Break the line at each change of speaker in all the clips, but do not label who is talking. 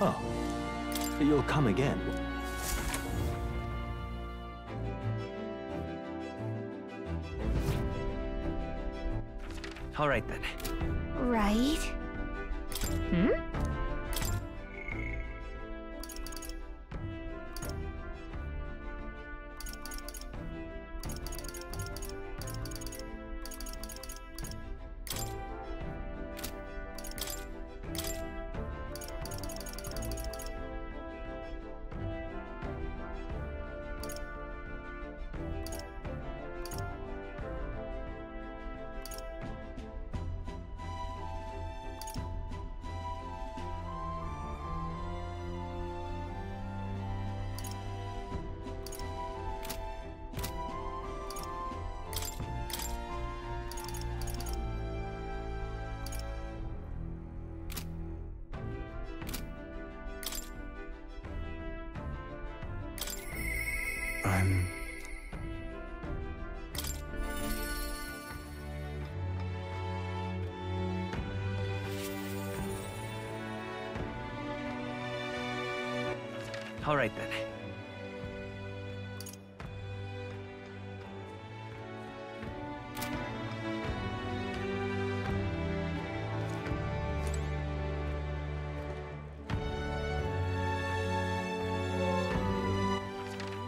Oh, you'll come again.
All right then.
Right? Hmm?
All right then.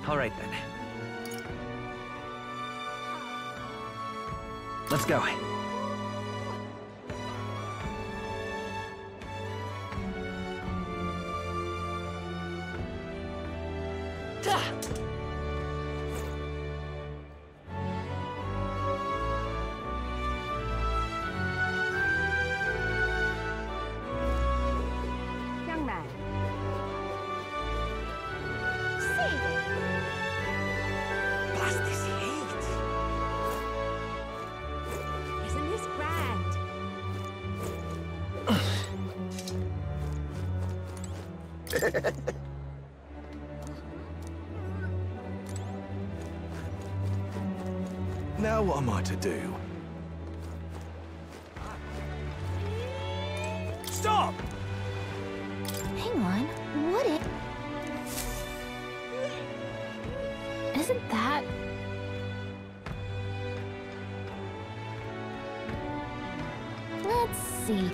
All right then. Let's go.
Young man. Save it.
Blast this heat!
Isn't this grand?
Now what am I to do? Stop!
Hang on. What it? Isn't that? Let's see.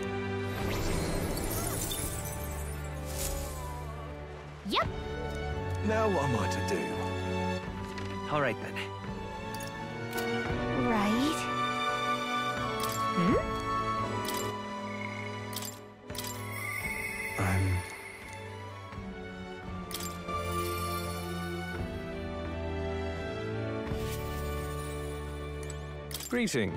Yep.
Now what am I to do?
All right then.
Right. Hmm?
Greeting.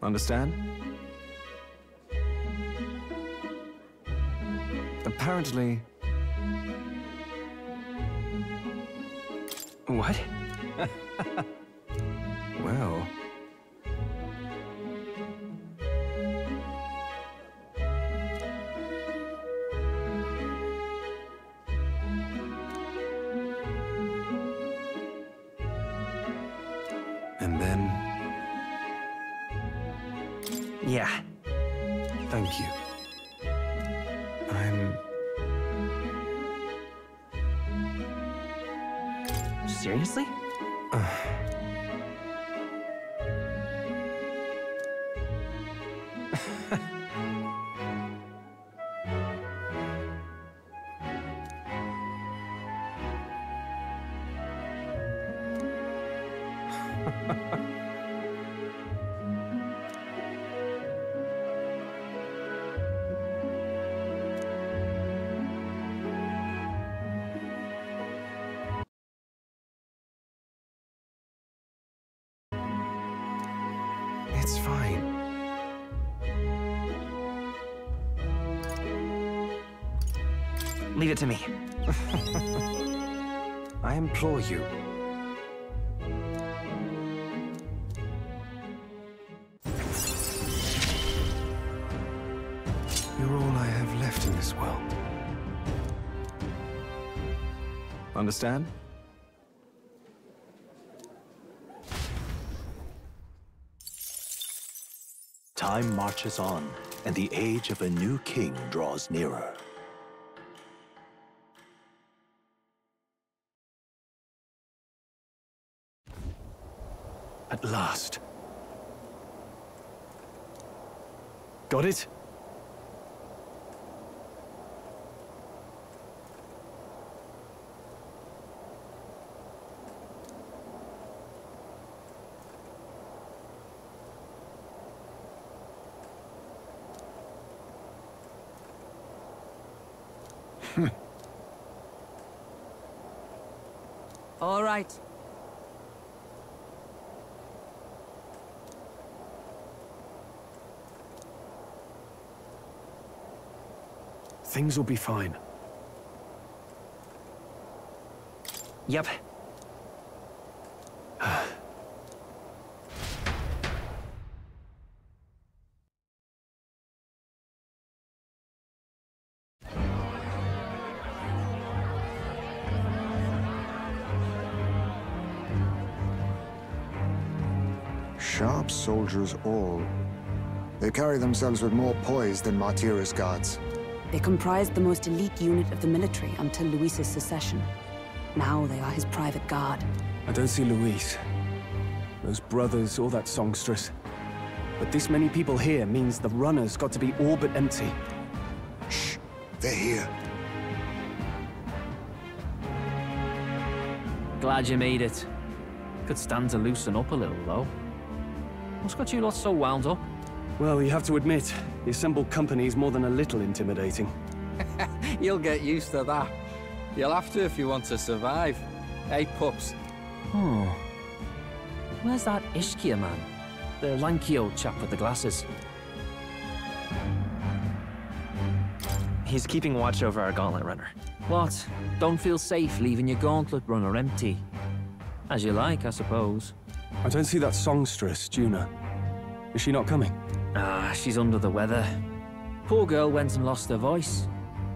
Understand? Apparently...
What?
Well... And then...
Yeah.
Thank you. I'm...
Seriously?
It's fine.
Leave it to me.
I implore you. You're all I have left in this world. Understand?
Time marches on, and the age of a new king draws nearer.
At last. Got it?
All right.
Things will be fine.
Yep.
Sharp soldiers all. They carry themselves with more poise than Martira's guards.
They comprised the most elite unit of the military until Luis's secession. Now they are his private guard.
I don't see Luis, those brothers, or that songstress. But this many people here means the runner's got to be all but empty.
Shh, they're here.
Glad you made it. Could stand to loosen up a little, though. What's got you lot so wound up?
Well, you have to admit, the assembled company is more than a little intimidating.
You'll get used to that. You'll have to if you want to survive. Hey, pups.
Oh. Where's that Ishkia man? The lanky old chap with the glasses.
He's keeping watch over our gauntlet runner.
What? Don't feel safe leaving your gauntlet runner empty? As you like, I suppose.
I don't see that songstress, Junah. Is she not coming?
Ah, she's under the weather. Poor girl went and lost her voice.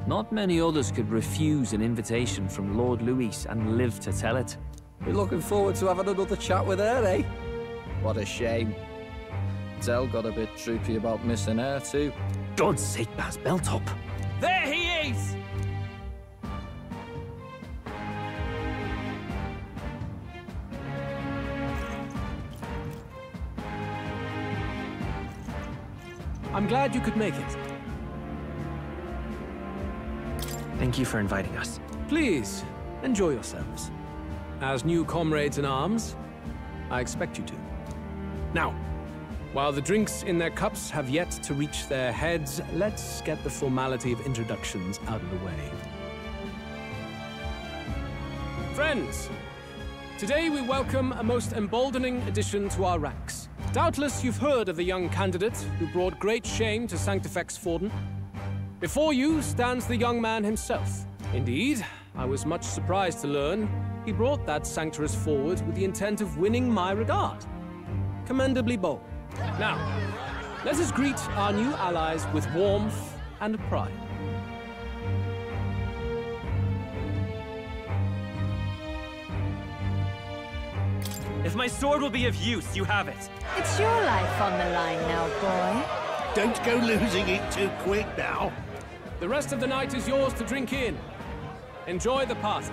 Not many others could refuse an invitation from Lord Luis and live to tell it.
We're looking forward to having another chat with her, eh? What a shame. Zell got a bit droopy about missing her, too.
God's sake, Baz, belt up.
There he is!
I'm glad you could make it.
Thank you for inviting us.
Please, enjoy yourselves. As new comrades in arms, I expect you to. Now, while the drinks in their cups have yet to reach their heads, let's get the formality of introductions out of the way. Friends, today we welcome a most emboldening addition to our ranks. Doubtless you've heard of the young candidate who brought great shame to Sanctifex Forden. Before you stands the young man himself. Indeed, I was much surprised to learn he brought that sanctuarist forward with the intent of winning my regard. Commendably bold. Now, let us greet our new allies with warmth and pride.
If my sword will be of use, you have it.
It's your life on the line now, boy.
Don't go losing it too quick now.
The rest of the night is yours to drink in. Enjoy the party.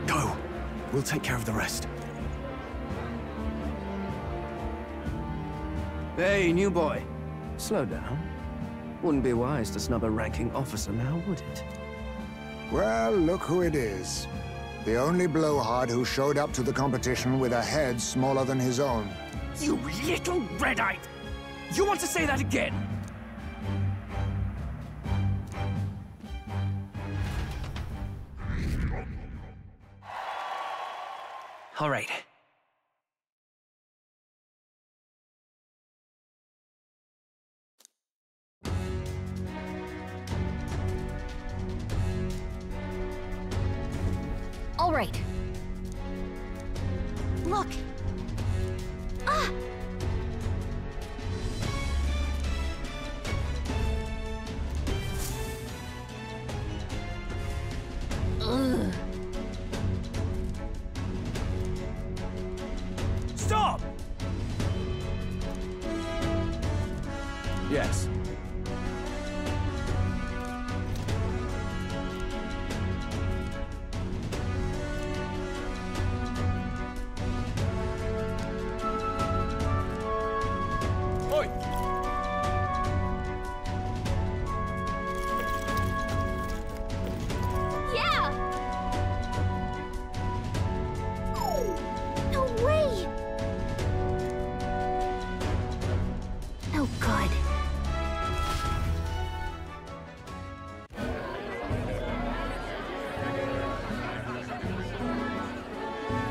Go. We'll take care of the rest.
Hey, new boy. Slow down. Wouldn't be wise to snub a ranking officer now, would it?
Well, look who it is. The only blowhard who showed up to the competition with a head smaller than his own.
You little red-eyed! You want to say that again? All right.
All right. Look. Ah! Ugh.
Stop!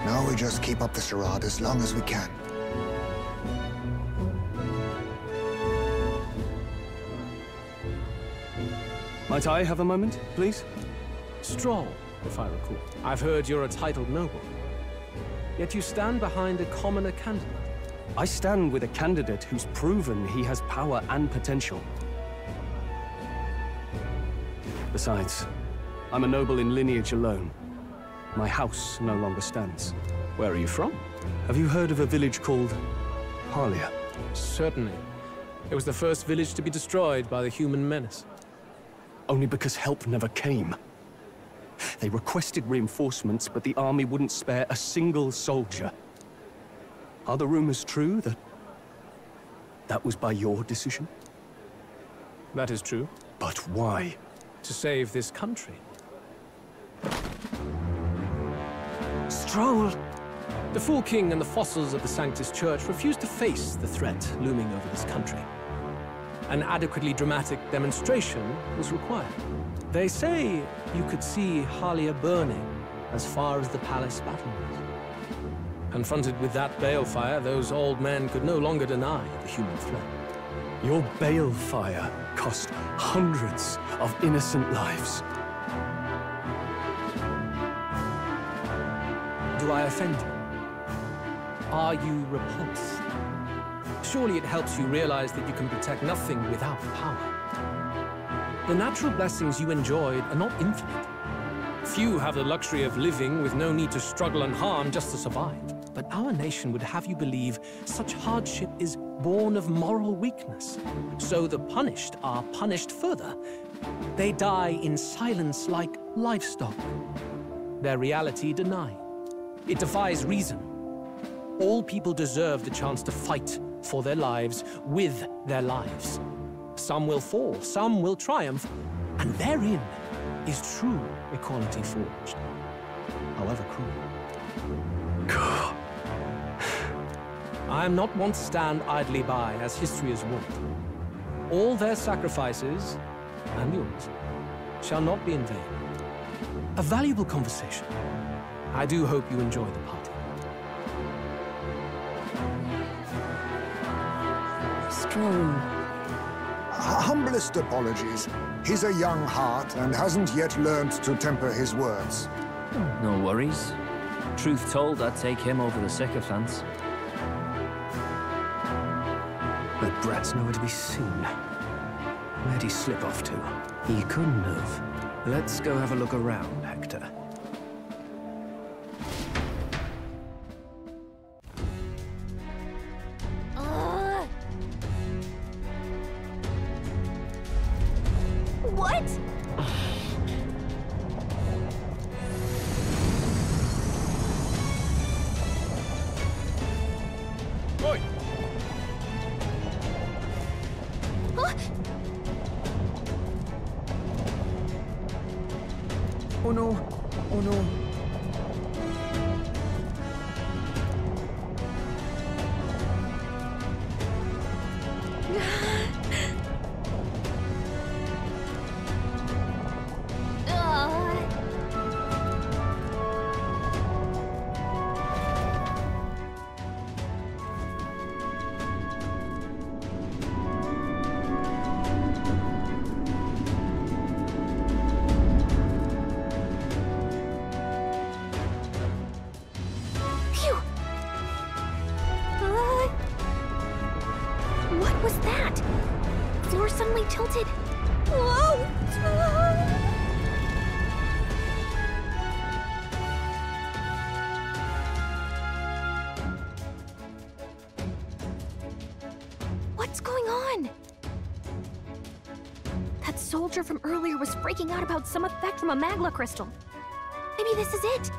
Now we just keep up the charade as long as we can.
Might I have a moment, please?
Stroll, if I recall. I've heard you're a titled noble. Yet you stand behind a commoner candidate.
I stand with a candidate who's proven he has power and potential. Besides, I'm a noble in lineage alone. My house no longer stands.
Where are you from?
Have you heard of a village called Harlia?
Certainly. It was the first village to be destroyed by the human menace.
Only because help never came. They requested reinforcements, but the army wouldn't spare a single soldier. Are the rumors true that was by your decision?
That is true.
But why?
To save this country.
Stroll!
The Fool King and the fossils of the Sanctus Church refused to face the threat looming over this country. An adequately dramatic demonstration was required. They say you could see Harlia burning as far as the palace battlements. Confronted with that balefire, those old men could no longer deny the human threat.
Your balefire cost hundreds of innocent lives.
Do I offend you? Are you repulsed? Surely it helps you realize that you can protect nothing without power. The natural blessings you enjoyed are not infinite. Few have the luxury of living with no need to struggle and harm just to survive. But our nation would have you believe such hardship is born of moral weakness. So the punished are punished further. They die in silence like livestock. Their reality denied. It defies reason. All people deserve the chance to fight for their lives with their lives. Some will fall, some will triumph, and therein is true equality forged, however cruel. I am not one to stand idly by, as history is wont. All their sacrifices, and yours, shall not be in vain. A valuable conversation. I do hope you enjoy the party.
Stroll.
Humblest apologies. He's a young heart and hasn't yet learned to temper his words.
No worries. Truth told, I'd take him over the sycophants.
That brat's nowhere to be seen. Where'd he slip off to? He couldn't have. Let's go have a look around, Hector.
What?
Oi!
Huh?
Oh no! Oh no!
What was that? Floor suddenly tilted. Whoa! What's going on? That soldier from earlier was freaking out about some effect from a magla crystal. Maybe this is it.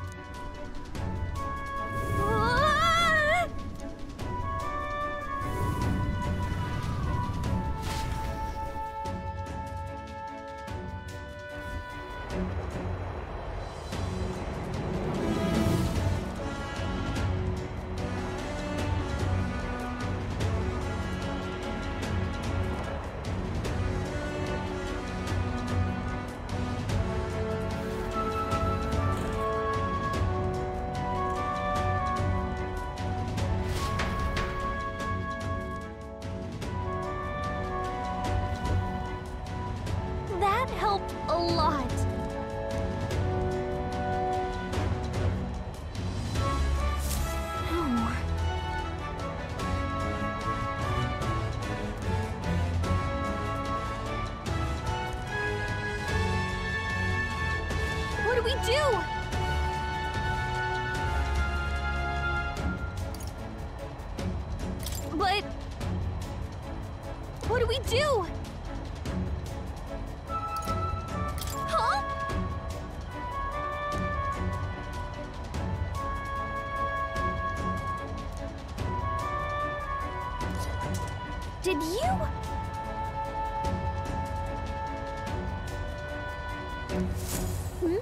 we do? But... what do we do? Huh? Did you... Hmm?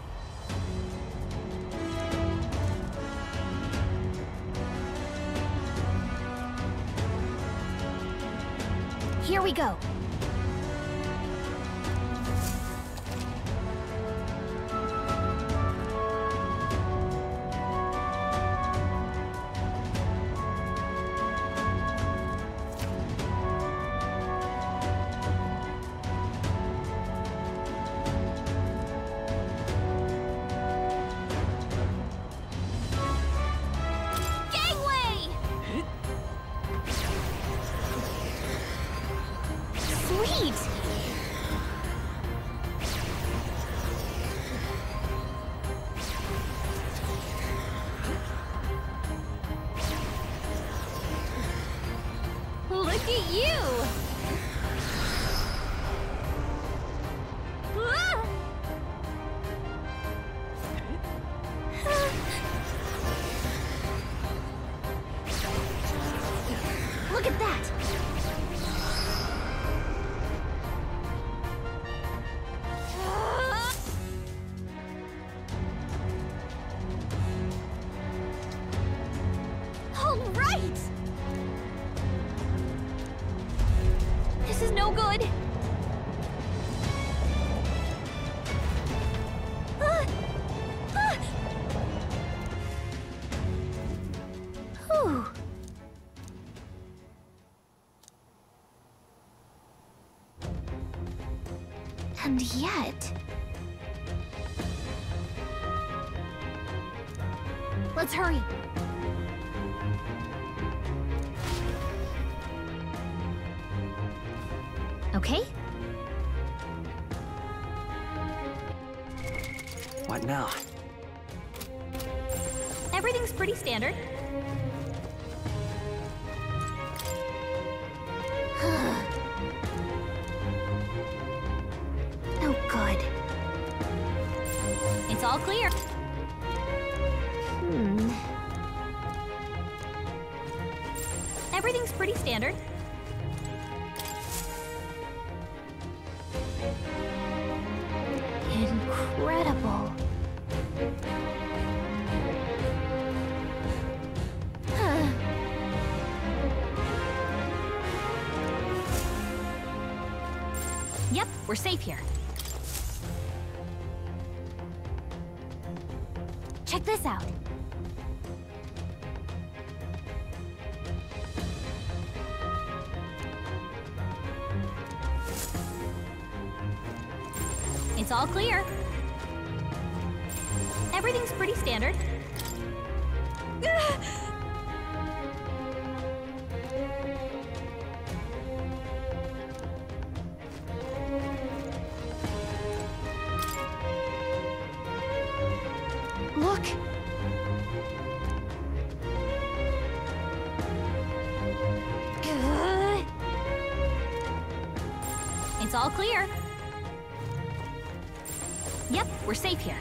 Here we go. Look at you! Ah! Look at that! All right! This is no good. Whew. And yet... let's hurry. Okay?
What now?
Everything's pretty standard. Oh, good. It's all clear. Everything's pretty standard. Incredible. Yep, we're safe here. Check this out. It's all clear. Everything's pretty standard. Look. It's all clear. Yep, we're safe here.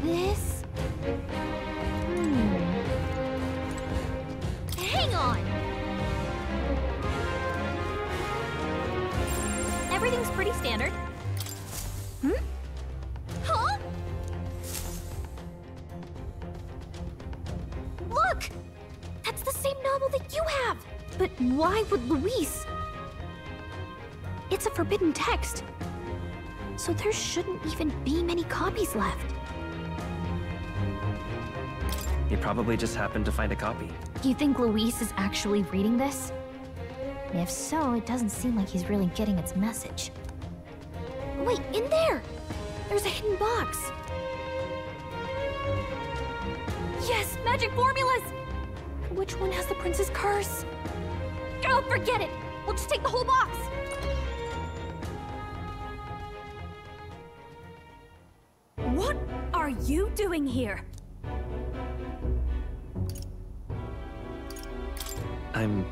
This... Hang on! Everything's pretty standard. Huh? Look! That's the same novel that you have! But why would Luis? It's a forbidden text. So there shouldn't even be many copies left.
He probably just happened to find a copy.
You think Luis is actually reading this? If so, it doesn't seem like he's really getting its message. Wait, in there! There's a hidden box! Yes, magic formulas! Which one has the prince's curse? Oh, forget it! We'll just take the whole box. What are you doing here?
I'm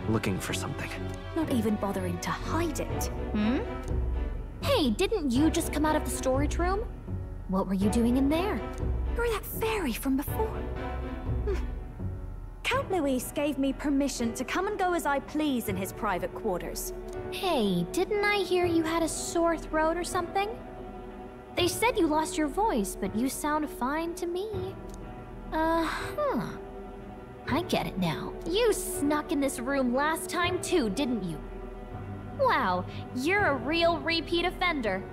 looking for something.
Not even bothering to hide it, hmm? Hey, didn't you just come out of the storage room? What were you doing in there? You're that fairy from before.
Count Luis gave me permission to come and go as I please in his private quarters.
Hey, didn't I hear you had a sore throat or something? They said you lost your voice, but you sound fine to me. I get it now. You snuck in this room last time too, didn't you? Wow, you're a real repeat offender.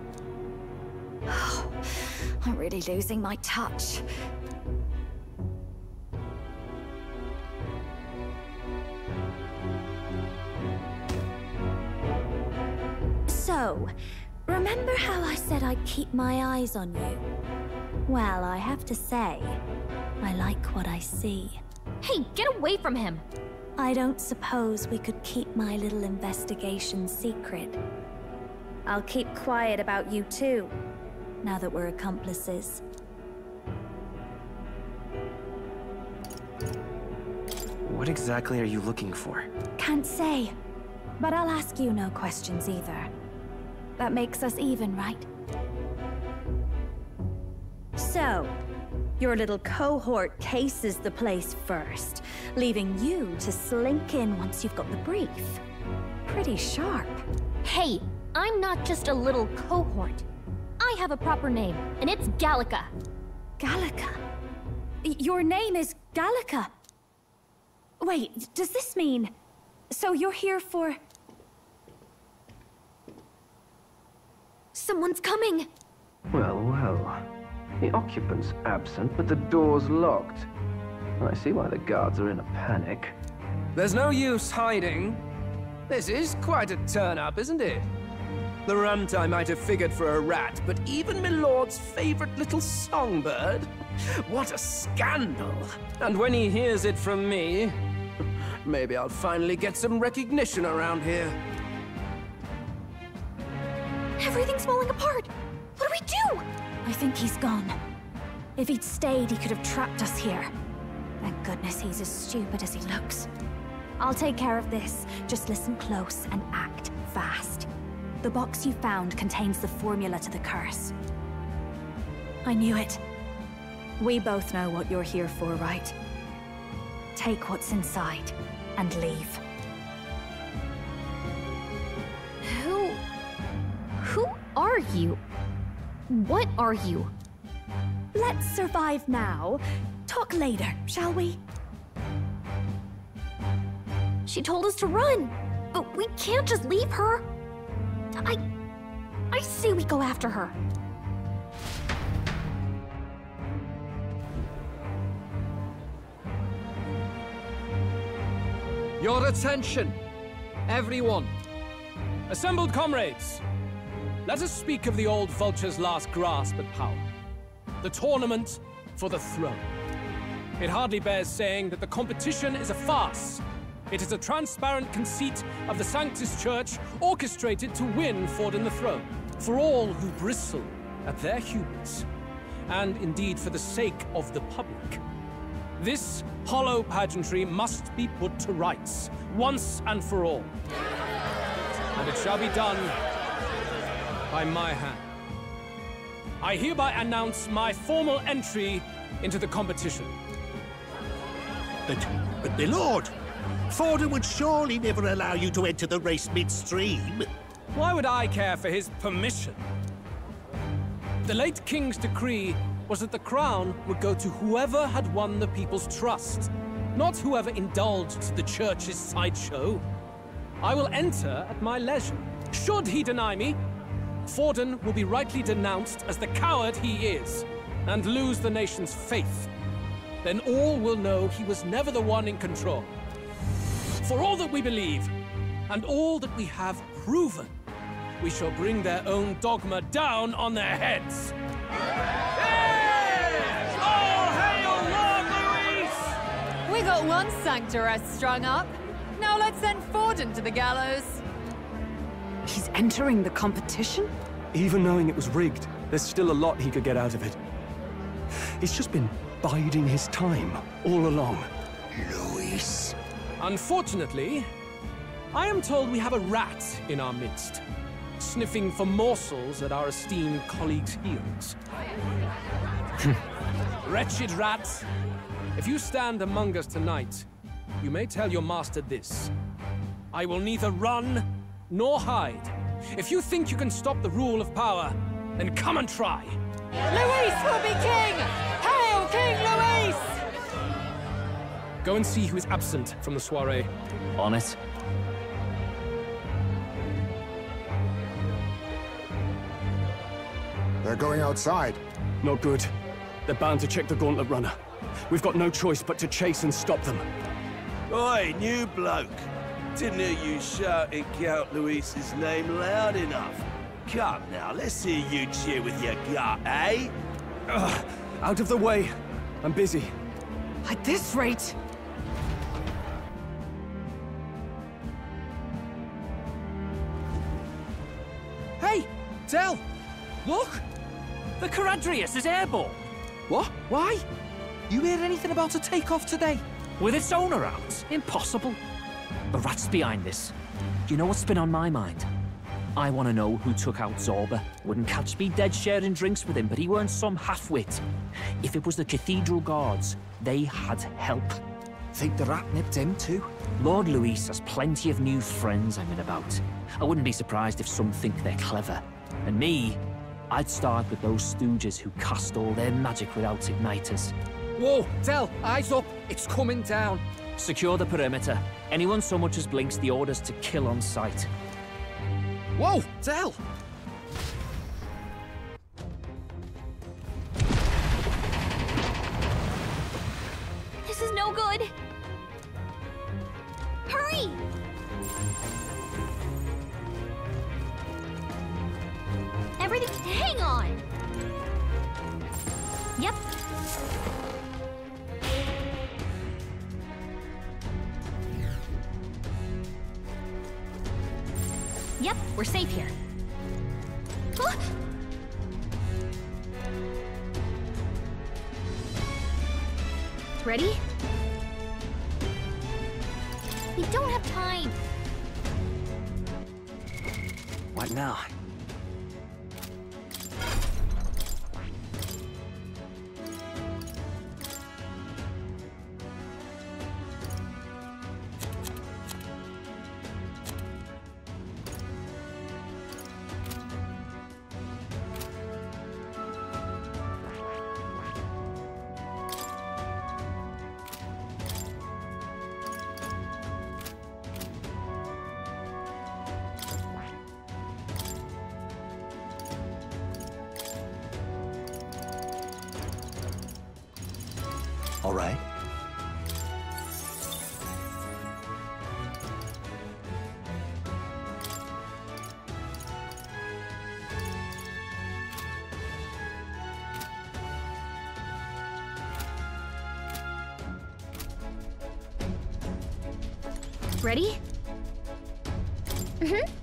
I'm really losing my touch. So, remember how I said I'd keep my eyes on you? Well, I have to say, I like what I see.
Hey, get away from him!
I don't suppose we could keep my little investigation secret. I'll keep quiet about you too, now that we're accomplices.
What exactly are you looking for?
Can't say, but I'll ask you no questions either. That makes us even, right? So, your little cohort cases the place first, leaving you to slink in once you've got the brief. Pretty sharp.
Hey, I'm not just a little cohort. I have a proper name, and it's Gallica.
Gallica? Your name is Gallica? Wait, does this mean... So you're here for...
Someone's coming!
Well, well. The occupant's absent, but the door's locked. I see why the guards are in a panic.
There's no use hiding. This is quite a turn-up, isn't it? The runt I might have figured for a rat, but even my lord's favorite little songbird? What a scandal! And when he hears it from me, maybe I'll finally get some recognition around here.
Everything's falling apart! What do we do?
I think he's gone. If he'd stayed, he could have trapped us here. Thank goodness he's as stupid as he looks. I'll take care of this. Just listen close and act fast. The box you found contains the formula to the curse. I knew it. We both know what you're here for, right? Take what's inside and leave.
Who are you? What are you?
Let's survive now. Talk later, shall we?
She told us to run, but we can't just leave her. I say we go after her.
Your attention, everyone. Assembled comrades, let us speak of the old vulture's last grasp at power. The tournament for the throne. It hardly bears saying that the competition is a farce. It is a transparent conceit of the Sanctus Church orchestrated to win Forden the throne. For all who bristle at their hubris, and indeed for the sake of the public. This hollow pageantry must be put to rights, once and for all. And it shall be done by my hand. I hereby announce my formal entry into the competition.
But my lord, Forden would surely never allow you to enter the race midstream.
Why would I care for his permission? The late king's decree was that the crown would go to whoever had won the people's trust, not whoever indulged the church's sideshow. I will enter at my leisure. Should he deny me, Forden will be rightly denounced as the coward he is, and lose the nation's faith. Then all will know he was never the one in control. For all that we believe, and all that we have proven, we shall bring their own dogma down on their heads.
We got one sanctoress strung up. Now Now let's send Forden to the gallows.
He's entering the competition?
Even knowing it was rigged, there's still a lot he could get out of it. He's just been biding his time all along.
Luis.
Unfortunately, I am told we have a rat in our midst, sniffing for morsels at our esteemed colleagues' heels. Wretched rat, if you stand among us tonight, you may tell your master this. I will neither run nor hide. If you think you can stop the rule of power, then come and try.
Luis will be king! Hail King Luis!
Go and see who is absent from the soirée.
On it.
They're going outside.
Not good. They're bound to check the gauntlet runner. We've got no choice but to chase and stop them.
Oi, new bloke. Didn't hear you shouting Count Luis's name loud enough. Come now, let's hear you cheer with your gut, eh?
Out of the way. I'm busy.
At this rate...
Hey! Del! Look!
The Caradrius is airborne!
What? Why? You hear anything about a takeoff today?
With its owner out? Impossible. The rat's behind this. You know what's been on my mind? I want to know who took out Zorba. Wouldn't catch me dead sharing drinks with him, but he weren't some half-wit. If it was the Cathedral Guards, they had help.
Think the rat nipped him too?
Lord Luis has plenty of new friends I'm in about. I wouldn't be surprised if some think they're clever. And me, I'd start with those stooges who cast all their magic without igniters.
Whoa, Del, eyes up. It's coming down.
Secure the perimeter. Anyone so much as blinks, the orders to kill on sight.
Whoa, Del!
This is no good. Hurry! Everything... Hang on! Yep. Yep, we're safe here. Huh? Ready? We don't have time.
What now?
All right.
Ready? Mm-hmm.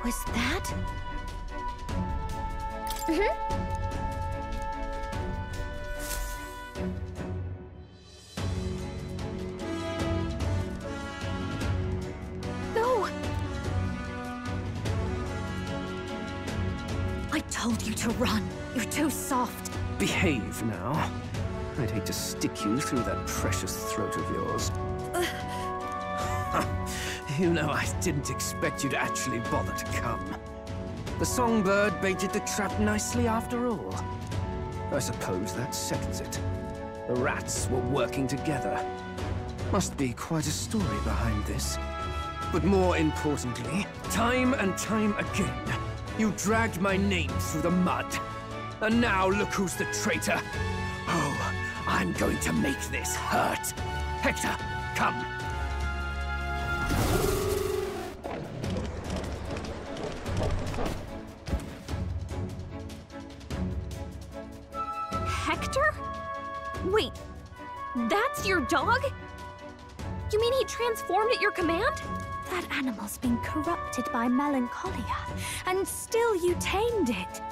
Was that? Mm-hmm. No!
I told you to run. You're too soft.
Behave now. I'd hate to stick you through that precious throat of yours. You know, I didn't expect you to actually bother to come. The songbird baited the trap nicely after all. I suppose that settles it. The rats were working together. Must be quite a story behind this. But more importantly, time and time again, you dragged my name through the mud. And now look who's the traitor. Oh, I'm going to make this hurt. Hector, come.
Hector? Wait, that's your dog? You mean he transformed at your command?
That animal's been corrupted by melancholia, and still you tamed it.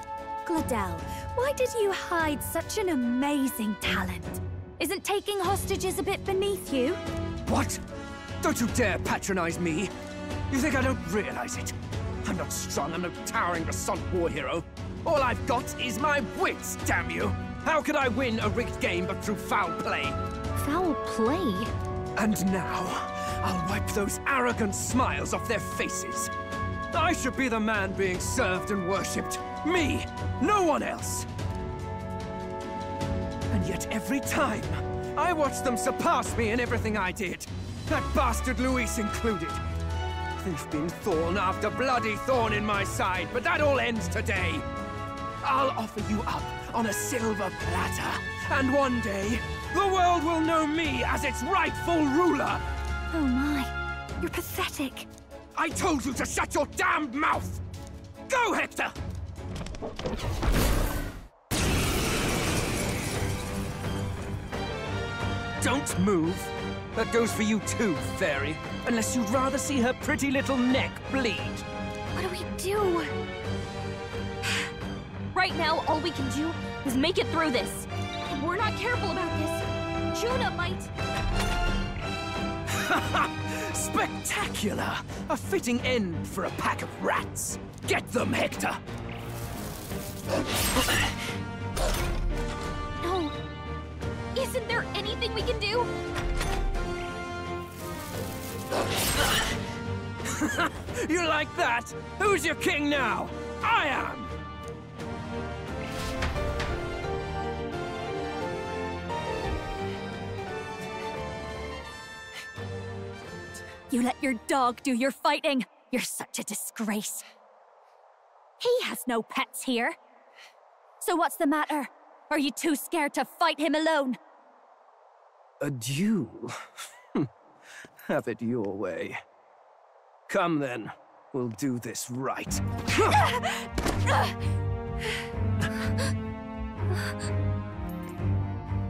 Gladel, why did you hide such an amazing talent? Isn't taking hostages a bit beneath you?
What? Don't you dare patronize me! You think I don't realize it? I'm not strong, I'm no towering Rassant war hero. All I've got is my wits, damn you! How could I win a rigged game but through foul play?
Foul play?
And now, I'll wipe those arrogant smiles off their faces. I should be the man being served and worshipped. Me, no one else. And yet every time, I watch them surpass me in everything I did. That bastard Luis included. They've been thorn after bloody thorn in my side, but that all ends today. I'll offer you up on a silver platter, and one day, the world will know me as its rightful ruler!
Oh my, you're pathetic.
I told you to shut your damned mouth! Go, Hector! Don't move. That goes for you too, fairy. Unless you'd rather see her pretty little neck bleed.
What do we do? Right now, all we can do is make it through this. If we're not careful about this, Junah might...
Spectacular! A fitting end for a pack of rats. Get them, Hector!
No. Isn't there anything we can do?
You like that? Who's your king now? I am!
You let your dog do your fighting. You're such a disgrace. He has no pets here. So what's the matter? Are you too scared to fight him alone?
A duel? Have it your way. Come then, we'll do this right.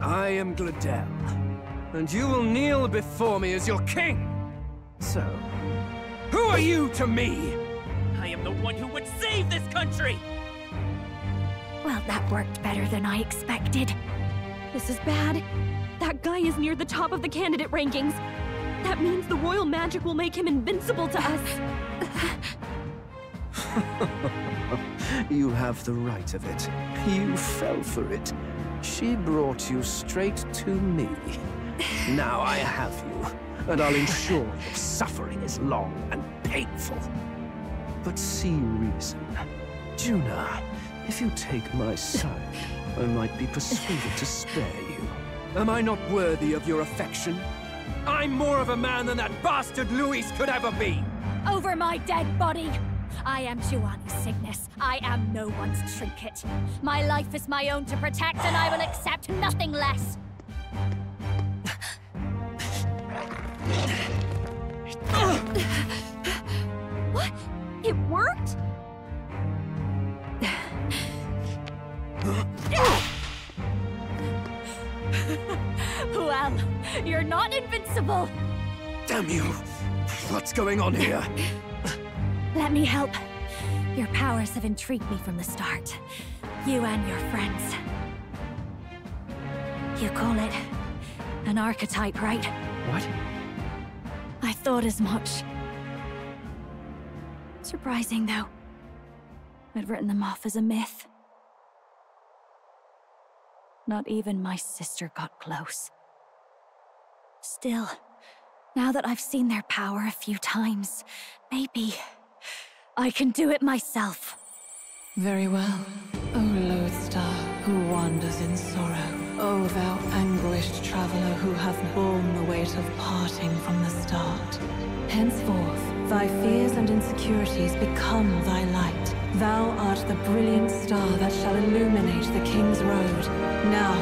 I am Gladel, and you will kneel before me as your king. So, who are you to me?
I am the one who would save this country!
Well, that worked better than I expected.
This is bad. That guy is near the top of the candidate rankings. That means the royal magic will make him invincible to us.
You have the right of it. You fell for it. She brought you straight to me. Now I have you, and I'll ensure your suffering is long and painful. But see reason. Junah, if you take my side, I might be persuaded to spare you. Am I not worthy of your affection? I'm more of a man than that bastard Luis could ever be!
Over my dead body! I am Juani's Cygnus. I am no one's trinket. My life is my own to protect, and I will accept nothing less.
What? It worked?
Well, you're not invincible.
Damn you! What's going on here?
Let me help. Your powers have intrigued me from the start. You and your friends. You call it an archetype, right?
What?
I thought as much. Surprising, though. I'd written them off as a myth. Not even my sister got close. Still, now that I've seen their power a few times, maybe I can do it myself.
Very well, O lodestar who wanders in sorrow. O thou anguished traveler who hath borne the weight of parting from the start. Henceforth, thy fears and insecurities become thy light. Thou art the brilliant star that shall illuminate the King's Road. Now,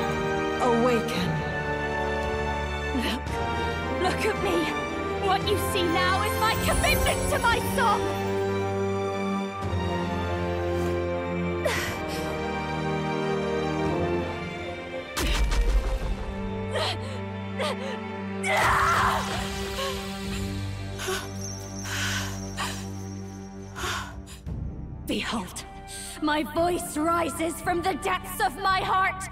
awaken.
Look at me! What you see now is my commitment to my song! My voice rises from the depths of my heart.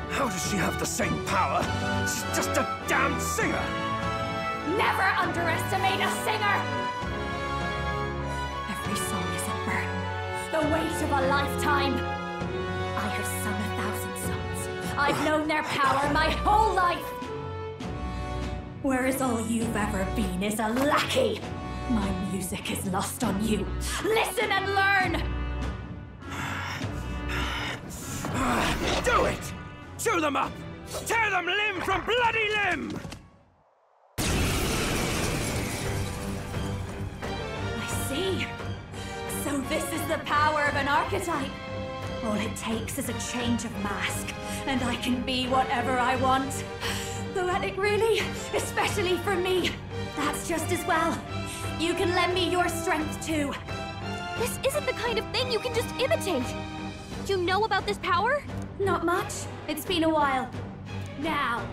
How does she have the same power? She's just a damn singer!
Never underestimate a singer! Every song is a burden, the weight of a lifetime. I have sung 1,000 songs. I've known their power my whole life. Whereas all you've ever been is a lackey. My music is lost on you. Listen and learn!
Do it! Chew them up! Tear them limb from bloody limb!
I see. So this is the power of an archetype. All it takes is a change of mask, and I can be whatever I want. Poetic, really? Especially for me. That's just as well. You can lend me your strength, too.
This isn't the kind of thing you can just imitate. You know about this power?
Not much. It's been a while. Now,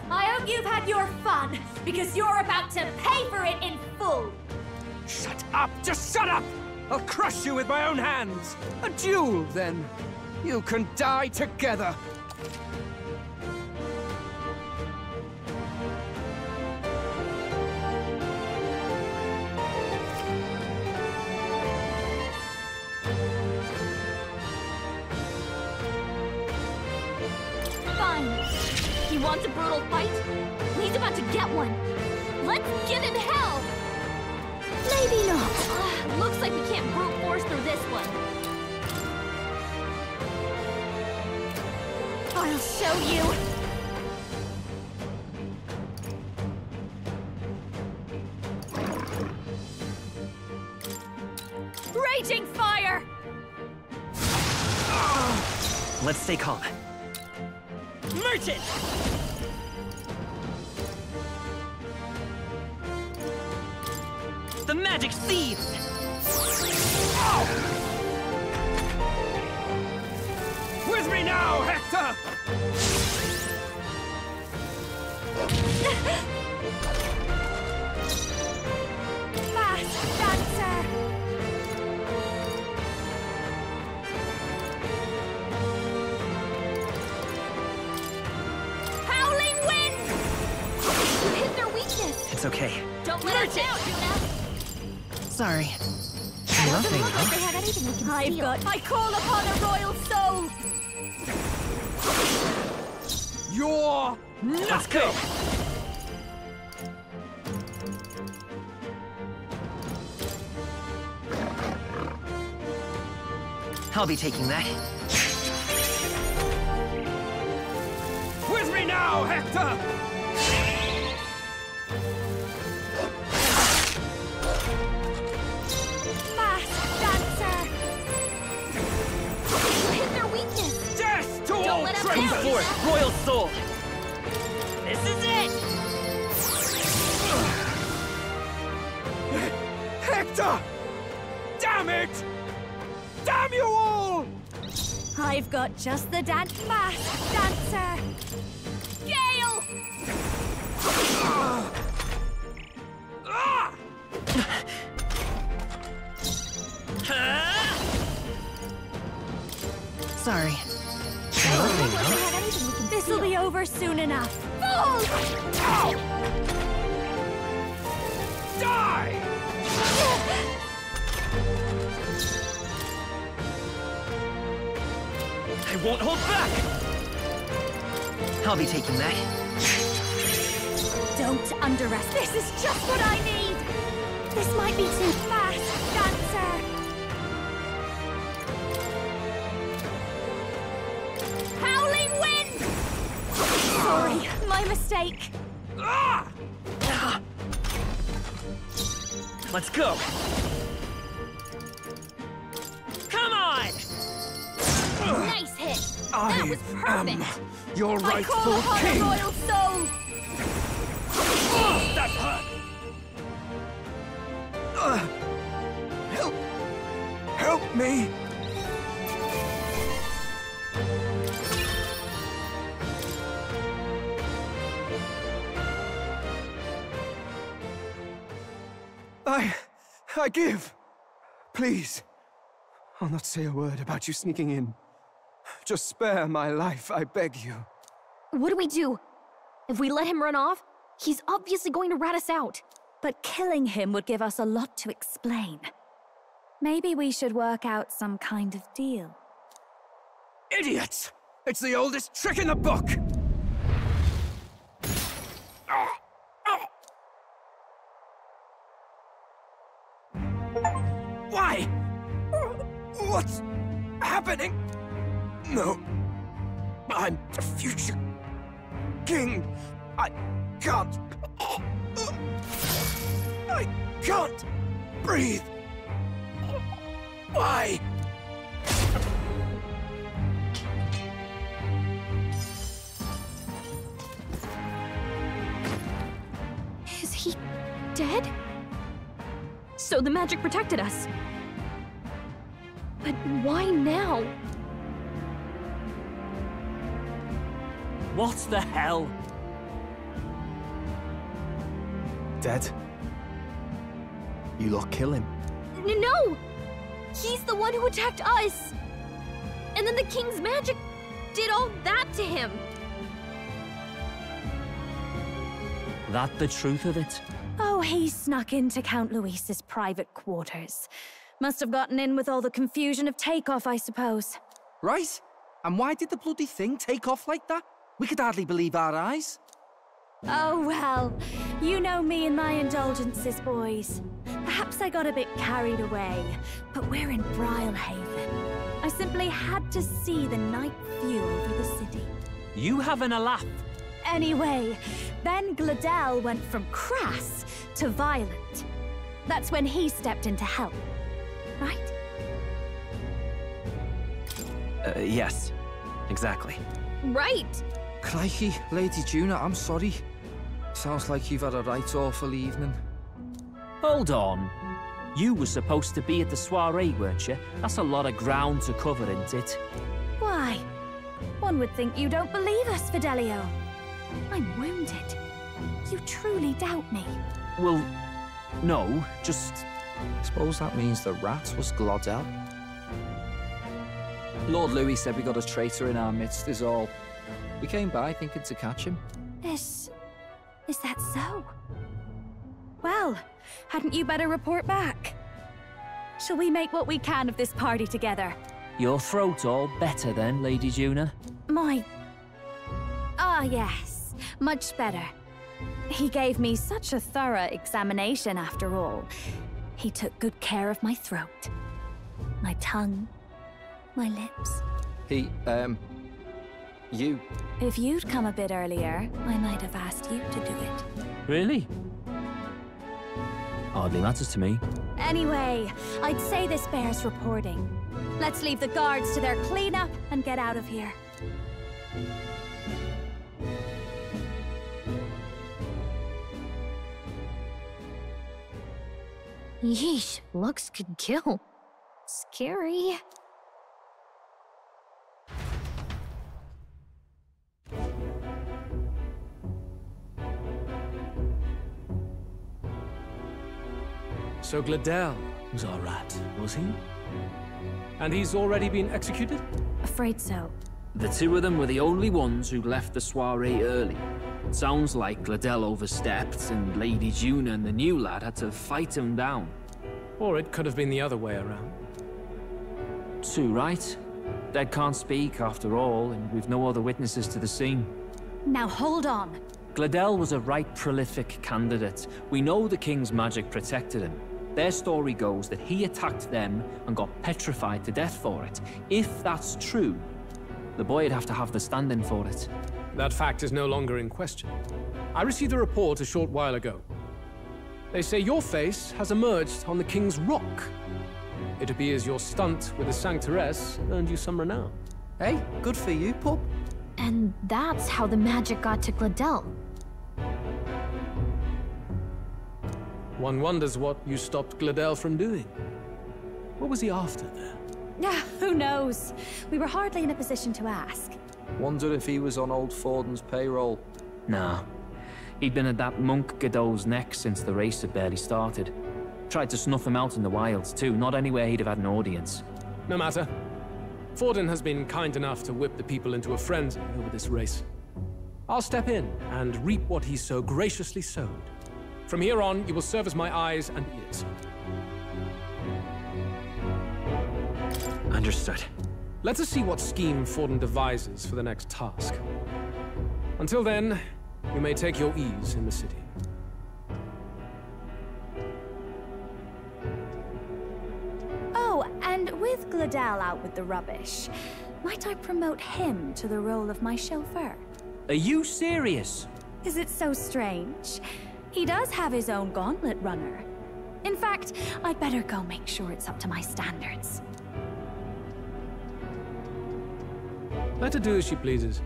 I hope you've had your fun, because you're about to pay for it in full.
Shut up! Just shut up! I'll crush you with my own hands! A duel, then. You can die together.
He wants a brutal fight? He's about to get one. Let's give him hell! Maybe not. Looks like we can't brute force through this one. I'll show you.
Raging fire!
Let's stay calm.
Merchant!
The magic seeds!
With me now, Hector!
Fast dancer! Howling wind!
You hit their weakness!
It's okay.
Don't let us down, Junah!
Sorry.
Doesn't look like they have anything we can steal.
I call upon a royal soul!
You're nothing!
Let's go! I'll be taking that.
With me now, Hector!
Fast dancer!
You hit their weakness!
Death to
Don't
all
let us
Bring
down!
forth Royal Soul! This is it!
Hector! Damn it! Damn you all!
I've got just the fast dancer! Gale!
Sorry.
This'll be over soon enough. Fall!
Die!
I won't hold back! I'll be taking that.
Don't underestimate. This is just what I need! This might be too fast, dancer! Howling wind! Sorry, my mistake.
Let's go!
Nice hit! That was perfect!
Your
I call
rightful
upon
king!
a royal soul!
Oh, that hurt!
Help me! I give. Please. I'll not say a word about you sneaking in. Just spare my life, I beg you.
What do we do? If we let him run off, he's obviously going to rat us out.
But killing him would give us a lot to explain. Maybe we should work out some kind of deal.
Idiots! It's the oldest trick in the book! Why? What's happening? No. I'm the future king. I can't breathe. Why?
Is he dead? So the magic protected us. But why now?
What the hell?
Dead? You lot kill him?
No! He's the one who attacked us! And then the king's magic did all that to him!
That the truth of it?
Oh, he snuck into Count Luis's private quarters. Must have gotten in with all the confusion of takeoff, I suppose.
Right? And why did the bloody thing take off like that? We could hardly believe our eyes.
Oh, well, you know me and my indulgences, boys. Perhaps I got a bit carried away, but we're in Brilhaven. I simply had to see the night view over the city.
You having a laugh?
Anyway, then Gladel went from crass to violent. That's when he stepped in to help, right?
Yes, exactly.
Right!
Crikey, Lady Junah, I'm sorry. Sounds like you've had a right awful evening.
Hold on. You were supposed to be at the soirée, weren't you? That's a lot of ground to cover, isn't it?
Why? One would think you don't believe us, Fidelio. I'm wounded. You truly doubt me.
Well, no, just...
Suppose that means the rat was Gladel. Lord Louis said we got a traitor in our midst is all. We came by thinking to catch him.
Is that so? Well, hadn't you better report back? Shall we make what we can of this party together?
Your throat all better then, Lady Junah?
Yes, much better. He gave me such a thorough examination after all. He took good care of my throat, my tongue, my lips.
You...
If you'd come a bit earlier, I might have asked you to do it.
Really? Hardly matters to me.
Anyway, I'd say this bears reporting. Let's leave the guards to their cleanup and get out of here.
Yeesh, looks could kill. Scary.
So Gladel was our rat, was he? And he's already been executed?
Afraid so.
The two of them were the only ones who left the soirée early. It sounds like Gladel overstepped, and Lady Junah and the new lad had to fight him down.
Or it could have been the other way around.
Too right. Dead can't speak, after all, and we've no other witnesses to the scene.
Now hold on.
Gladel was a right prolific candidate. We know the king's magic protected him. Their story goes that he attacked them and got petrified to death for it. If that's true, the boy would have to have the stand-in for it.
That fact is no longer in question. I received a report a short while ago. They say your face has emerged on the King's Rock. It appears your stunt with the Sanctoress earned you some renown.
Hey, good for you, pup.
And that's how the magic got to Gladel.
One wonders what you stopped Gladel from doing. What was he after there?
Who knows? We were hardly in a position to ask.
Wonder if he was on old Forden's payroll.
Nah. He'd been at that monk Godot's neck since the race had barely started. Tried to snuff him out in the wilds too, not anywhere he'd have had an audience.
No matter. Forden has been kind enough to whip the people into a frenzy over this race. I'll step in and reap what he so graciously sowed. From here on, you will serve as my eyes and ears.
Understood.
Let us see what scheme Forden devises for the next task. Until then, you may take your ease in the city.
Oh, and with Gladel out with the rubbish, might I promote him to the role of my chauffeur?
Are you serious?
Is it so strange? He does have his own gauntlet runner. In fact, I'd better go make sure it's up to my standards.
Let her do as she pleases.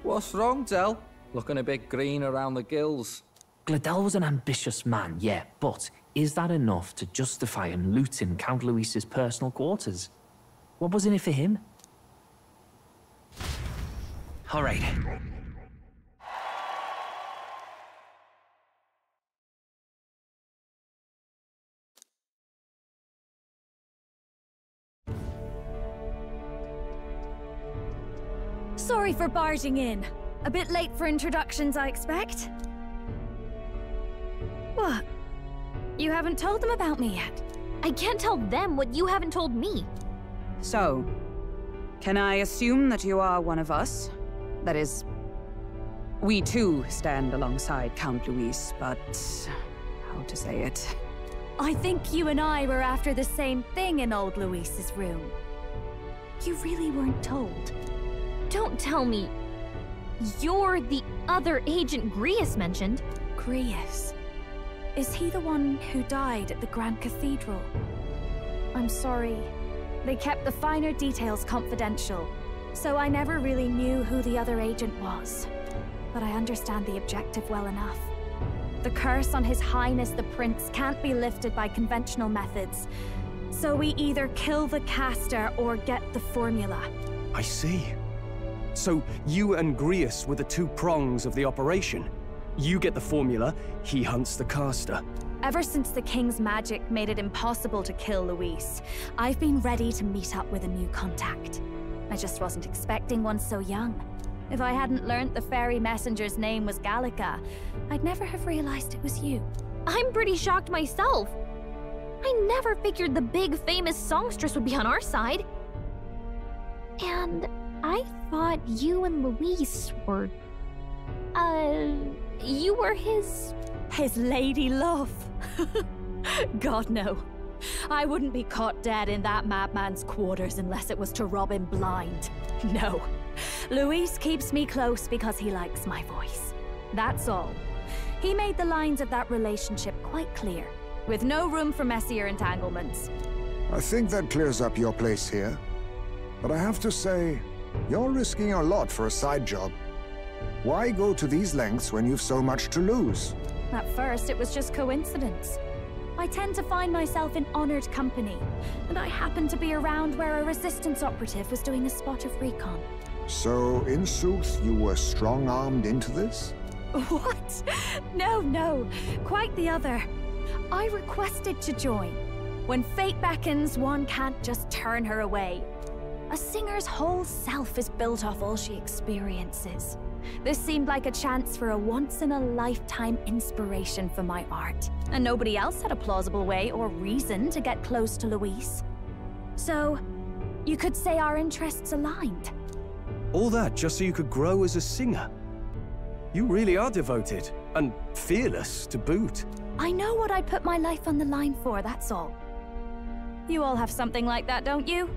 What's wrong, Del? Looking a bit green around the gills.
Gladel was an ambitious man, yeah, but is that enough to justify him looting Count Luis's personal quarters? What was in it for him?
All right.
Sorry for barging in. A bit late for introductions, I expect. What? You haven't told them about me yet?
I can't tell them what you haven't told me.
So, can I assume that you are one of us? That is, we too stand alongside Count Luis, but how to say it?
I think you and I were after the same thing in old Luis's room. You really weren't told.
Don't tell me you're the other agent Grius mentioned.
Grius? Is he the one who died at the Grand Cathedral? I'm sorry. They kept the finer details confidential, so I never really knew who the other agent was. But I understand the objective well enough. The curse on His Highness the Prince can't be lifted by conventional methods, so we either kill the caster or get the formula.
I see. So you and Grius were the two prongs of the operation. You get the formula, he hunts the caster.
Ever since the King's magic made it impossible to kill Luis, I've been ready to meet up with a new contact. I just wasn't expecting one so young. If I hadn't learnt the fairy messenger's name was Gallica, I'd never have realized it was you.
I'm pretty shocked myself. I never figured the big famous songstress would be on our side. And I thought you and Luis were... you were his
lady love. God, no. I wouldn't be caught dead in that madman's quarters unless it was to rob him blind. No. Luis keeps me close because he likes my voice. That's all. He made the lines of that relationship quite clear, with no room for messier entanglements.
I think that clears up your place here. But I have to say, you're risking a lot for a side job. Why go to these lengths when you've so much to lose?
At first, it was just coincidence. I tend to find myself in honored company, and I happened to be around where a resistance operative was doing a spot of recon.
So, in sooth, you were strong-armed into this?
What? No. Quite the other. I requested to join. When fate beckons, one can't just turn her away. A singer's whole self is built off all she experiences. This seemed like a chance for a once-in-a-lifetime inspiration for my art, and nobody else had a plausible way or reason to get close to Luis. So, you could say our interests aligned.
All that just so you could grow as a singer? You really are devoted, and fearless to boot.
I know what I'd put my life on the line for, that's all. You all have something like that, don't you?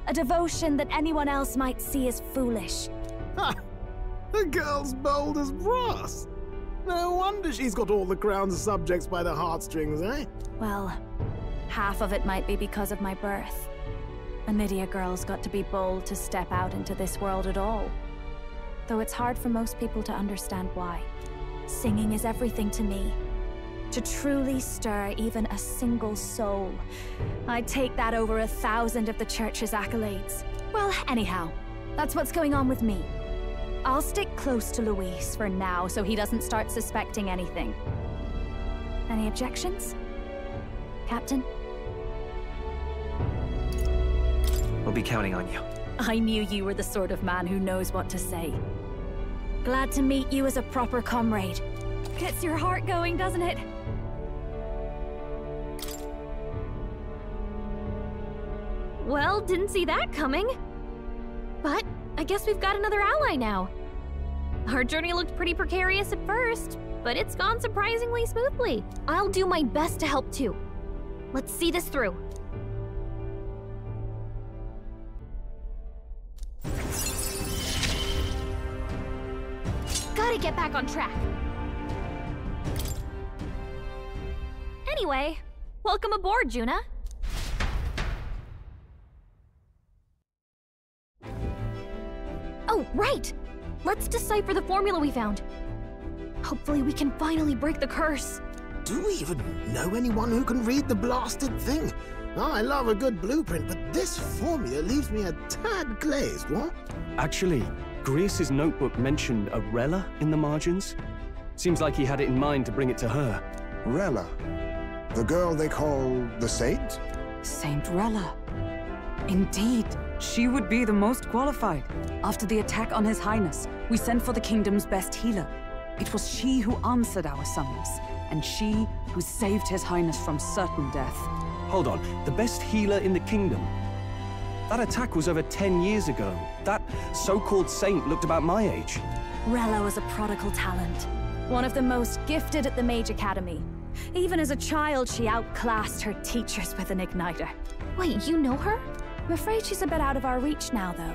A devotion that anyone else might see as foolish.
Ha! The girl's bold as brass. No wonder she's got all the crown's subjects by the heartstrings, eh?
Well, Half of it might be because of my birth. A Midia girl's got to be bold to step out into this world at all. Though it's hard for most people to understand why. Singing is everything to me. To truly stir even a single soul, I'd take that over 1,000 of the church's accolades. Well, anyhow, that's what's going on with me. I'll stick close to Luis for now so he doesn't start suspecting anything. Any objections? Captain?
We'll be counting on you.
I knew you were the sort of man who knows what to say. Glad to meet you as a proper comrade. Gets your heart going, doesn't it?
Well, didn't see that coming. But I guess we've got another ally now. Our journey looked pretty precarious at first, but it's gone surprisingly smoothly. I'll do my best to help too. Let's see this through. Gotta get back on track. Anyway, welcome aboard, Junah. Oh, right! Let's decipher the formula we found. Hopefully we can finally break the curse.
Do we even know anyone who can read the blasted thing? I love a good blueprint, but this formula leaves me a tad glazed, what?
Actually, Grius's notebook mentioned a Rella in the margins. Seems like he had it in mind to bring it to her.
Rella? The girl they call the Saint?
Saint Rella. Indeed, she would be the most qualified. After the attack on His Highness, we sent for the kingdom's best healer. It was she who answered our summons, and she who saved His Highness from certain death.
Hold on, the best healer in the kingdom? That attack was over 10 years ago. That so-called saint looked about my age.
Rella was a prodigal talent. One of the most gifted at the Mage Academy. Even as a child, she outclassed her teachers with an igniter.
Wait, you know her?
I'm afraid she's a bit out of our reach now, though.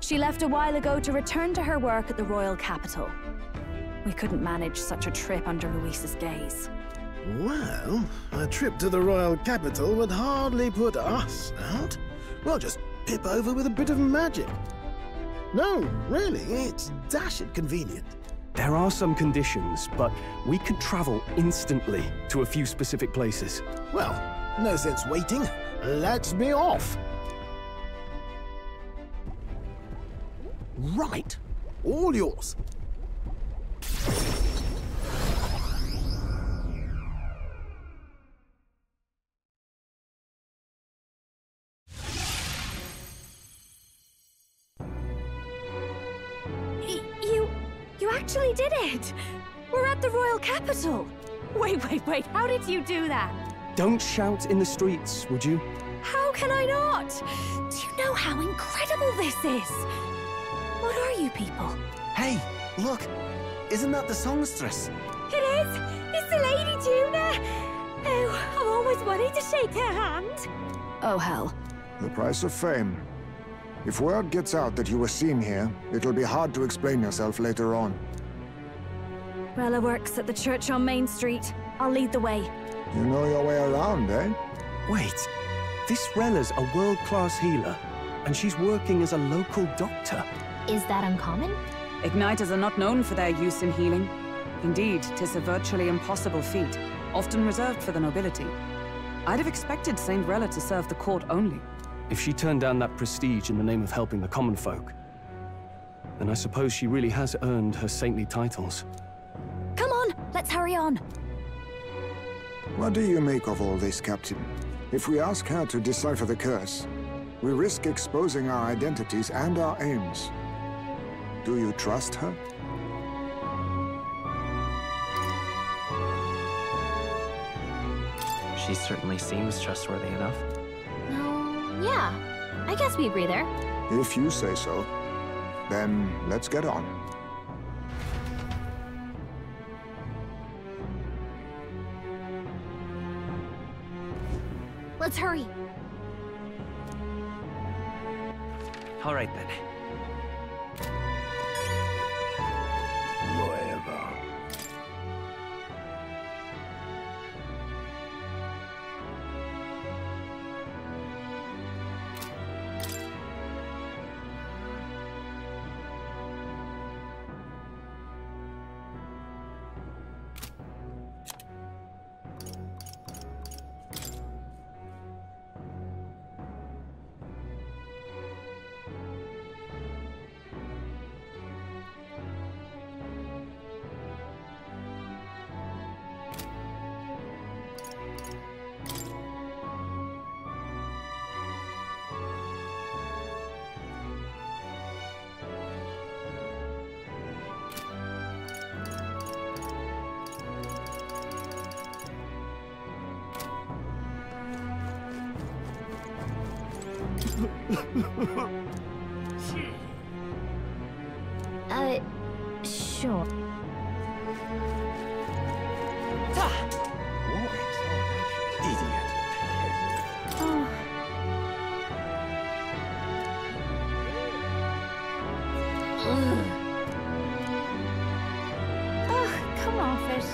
She left a while ago to return to her work at the royal capital. We couldn't manage such a trip under Luis's gaze.
Well, a trip to the royal capital would hardly put us out. We'll just pip over with a bit of magic. No, really, it's dashed convenient.
There are some conditions, but we could travel instantly to a few specific places.
Well, no sense waiting. Let's be off. Right. All yours.
You actually did it! We're at the royal capital! Wait, how did you do that?
Don't shout in the streets, would you?
How can I not? Do you know how incredible this is? What are you people?
Hey, look! Isn't that the songstress?
It is! It's the Lady Junah! Oh, I've always wanted to shake her hand.
Oh, hell.
The price of fame. If word gets out that you were seen here, it'll be hard to explain yourself later on.
Rella works at the church on Main Street. I'll lead the way.
You know your way around, eh?
Wait, this Rella's a world-class healer, and she's working as a local doctor.
Is that uncommon?
Igniters are not known for their use in healing. Indeed, 'tis a virtually impossible feat, often reserved for the nobility. I'd have expected Saint Rella to serve the court only.
If she turned down that prestige in the name of helping the common folk, then I suppose she really has earned her saintly titles.
Come on, let's hurry on.
What do you make of all this, Captain? If we ask her to decipher the curse, we risk exposing our identities and our aims. Do you trust her?
She certainly seems trustworthy enough.
Yeah, I guess we agree there.
If you say so, then let's get on.
Let's hurry.
All right, then.
Sure. Oh. Oh, come off it.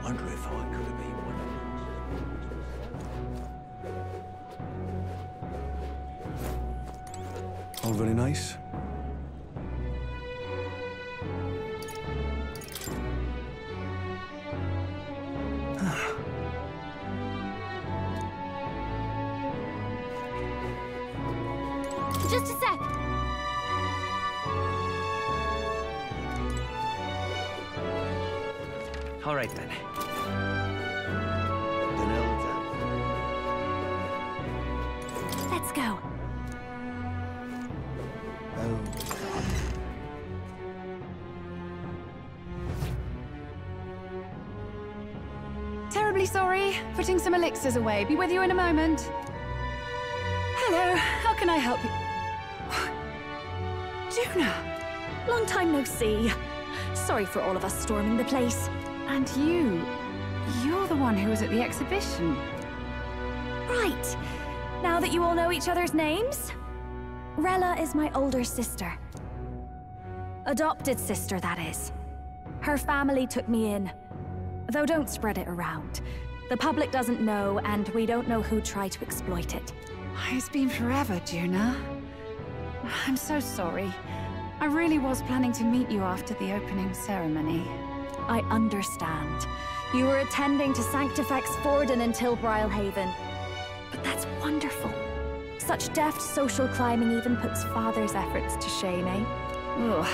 Wonder if I could have been one of
All very nice.
Just a sec.
All right, then.
Let's go.
Terribly sorry. Putting some elixirs away. Be with you in a moment. Hello. How can I help you? Junah!
Long time no see. Sorry for all of us storming the place.
And you're the one who was at the exhibition.
Right. Now that you all know each other's names, Rella is my older sister. Adopted sister, that is. Her family took me in. Though don't spread it around. The public doesn't know, and we don't know who tried to exploit it.
It's been forever, Junah. I'm so sorry. I really was planning to meet you after the opening ceremony.
I understand. You were attending to Sanctifex Forden until Brylehaven. But that's wonderful. Such deft social climbing even puts Father's efforts to shame, eh?
Ugh,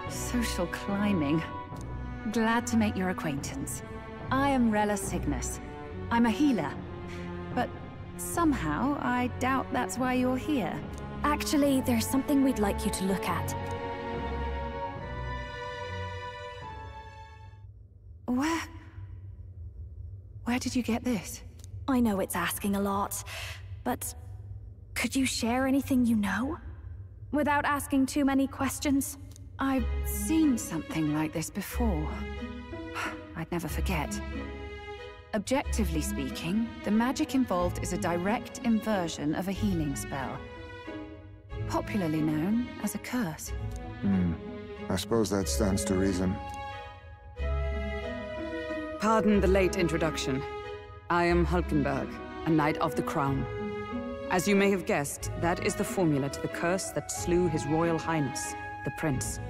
social climbing. Glad to make your acquaintance. I am Rella Cygnus. I'm a healer. But somehow, I doubt that's why you're here.
Actually, there's something we'd like you to look at.
Where did you get this?
I know it's asking a lot, but could you share anything you know? Without asking too many questions?
I've seen something like this before. I'd never forget. Objectively speaking, the magic involved is a direct inversion of a healing spell. Popularly known as a curse.
I suppose that stands to reason.
Pardon the late introduction. I am Hulkenberg, a Knight of the Crown. As you may have guessed, that is the formula to the curse that slew His Royal Highness, the Prince.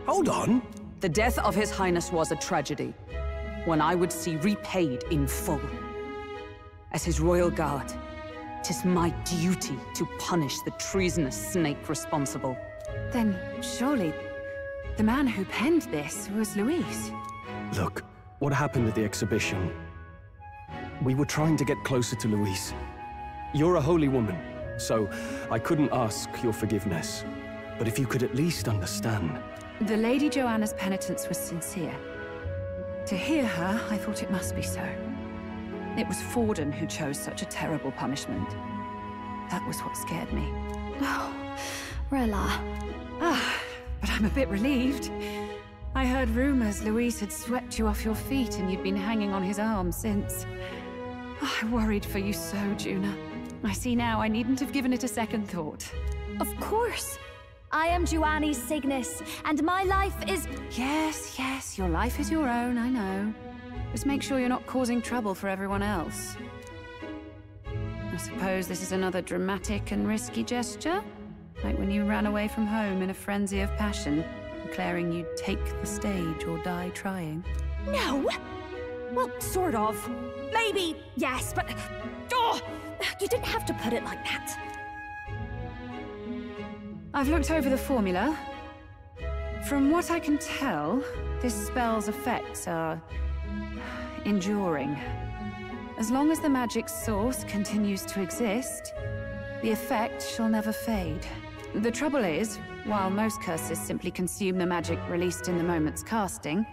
Hold on!
The death of His Highness was a tragedy, one I would see repaid in full. As His Royal Guard, 'tis my duty to punish the treasonous snake responsible. Then, surely, the man who penned this was Luis.
Look, what happened at the exhibition? We were trying to get closer to Luis. You're a holy woman, so I couldn't ask your forgiveness. But if you could at least understand.
The Lady Joanna's penitence was sincere. To hear her, I thought it must be so. It was Forden who chose such a terrible punishment. That was what scared me.
Oh, Rella.
But I'm a bit relieved. I heard rumors Luis had swept you off your feet and you'd been hanging on his arm since. I worried for you so, Junah. I see now I needn't have given it a second thought.
Of course. I am Juani Cygnus, and my life is...
Yes, your life is your own, I know. Just make sure you're not causing trouble for everyone else. I suppose this is another dramatic and risky gesture? Like when you ran away from home in a frenzy of passion, declaring you'd take the stage or die trying.
No! Well, sort of. Maybe, yes, but... Oh! You didn't have to put it like that.
I've looked over the formula. From what I can tell, this spell's effects are... enduring. As long as the magic's source continues to exist, the effect shall never fade. The trouble is, while most curses simply consume the magic released in the moment's casting,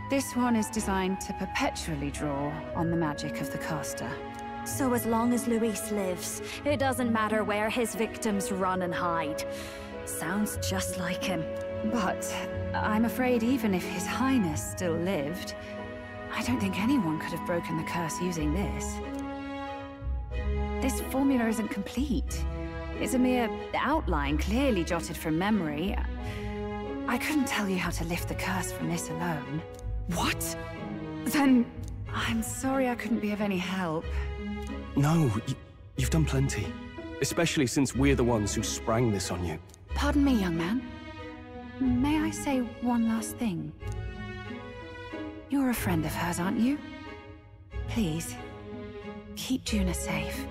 this one is designed to perpetually draw on the magic of the caster.
So as long as Luis lives, it doesn't matter where his victims run and hide. Sounds just like him.
But I'm afraid even if His Highness still lived, I don't think anyone could have broken the curse using this. This formula isn't complete. It's a mere outline, clearly jotted from memory. I couldn't tell you how to lift the curse from this alone.
What?
Then I'm sorry I couldn't be of any help.
No, you've done plenty. Especially since we're the ones who sprang this on you.
Pardon me, young man. May I say one last thing? You're a friend of hers, aren't you? Please, keep Junah safe.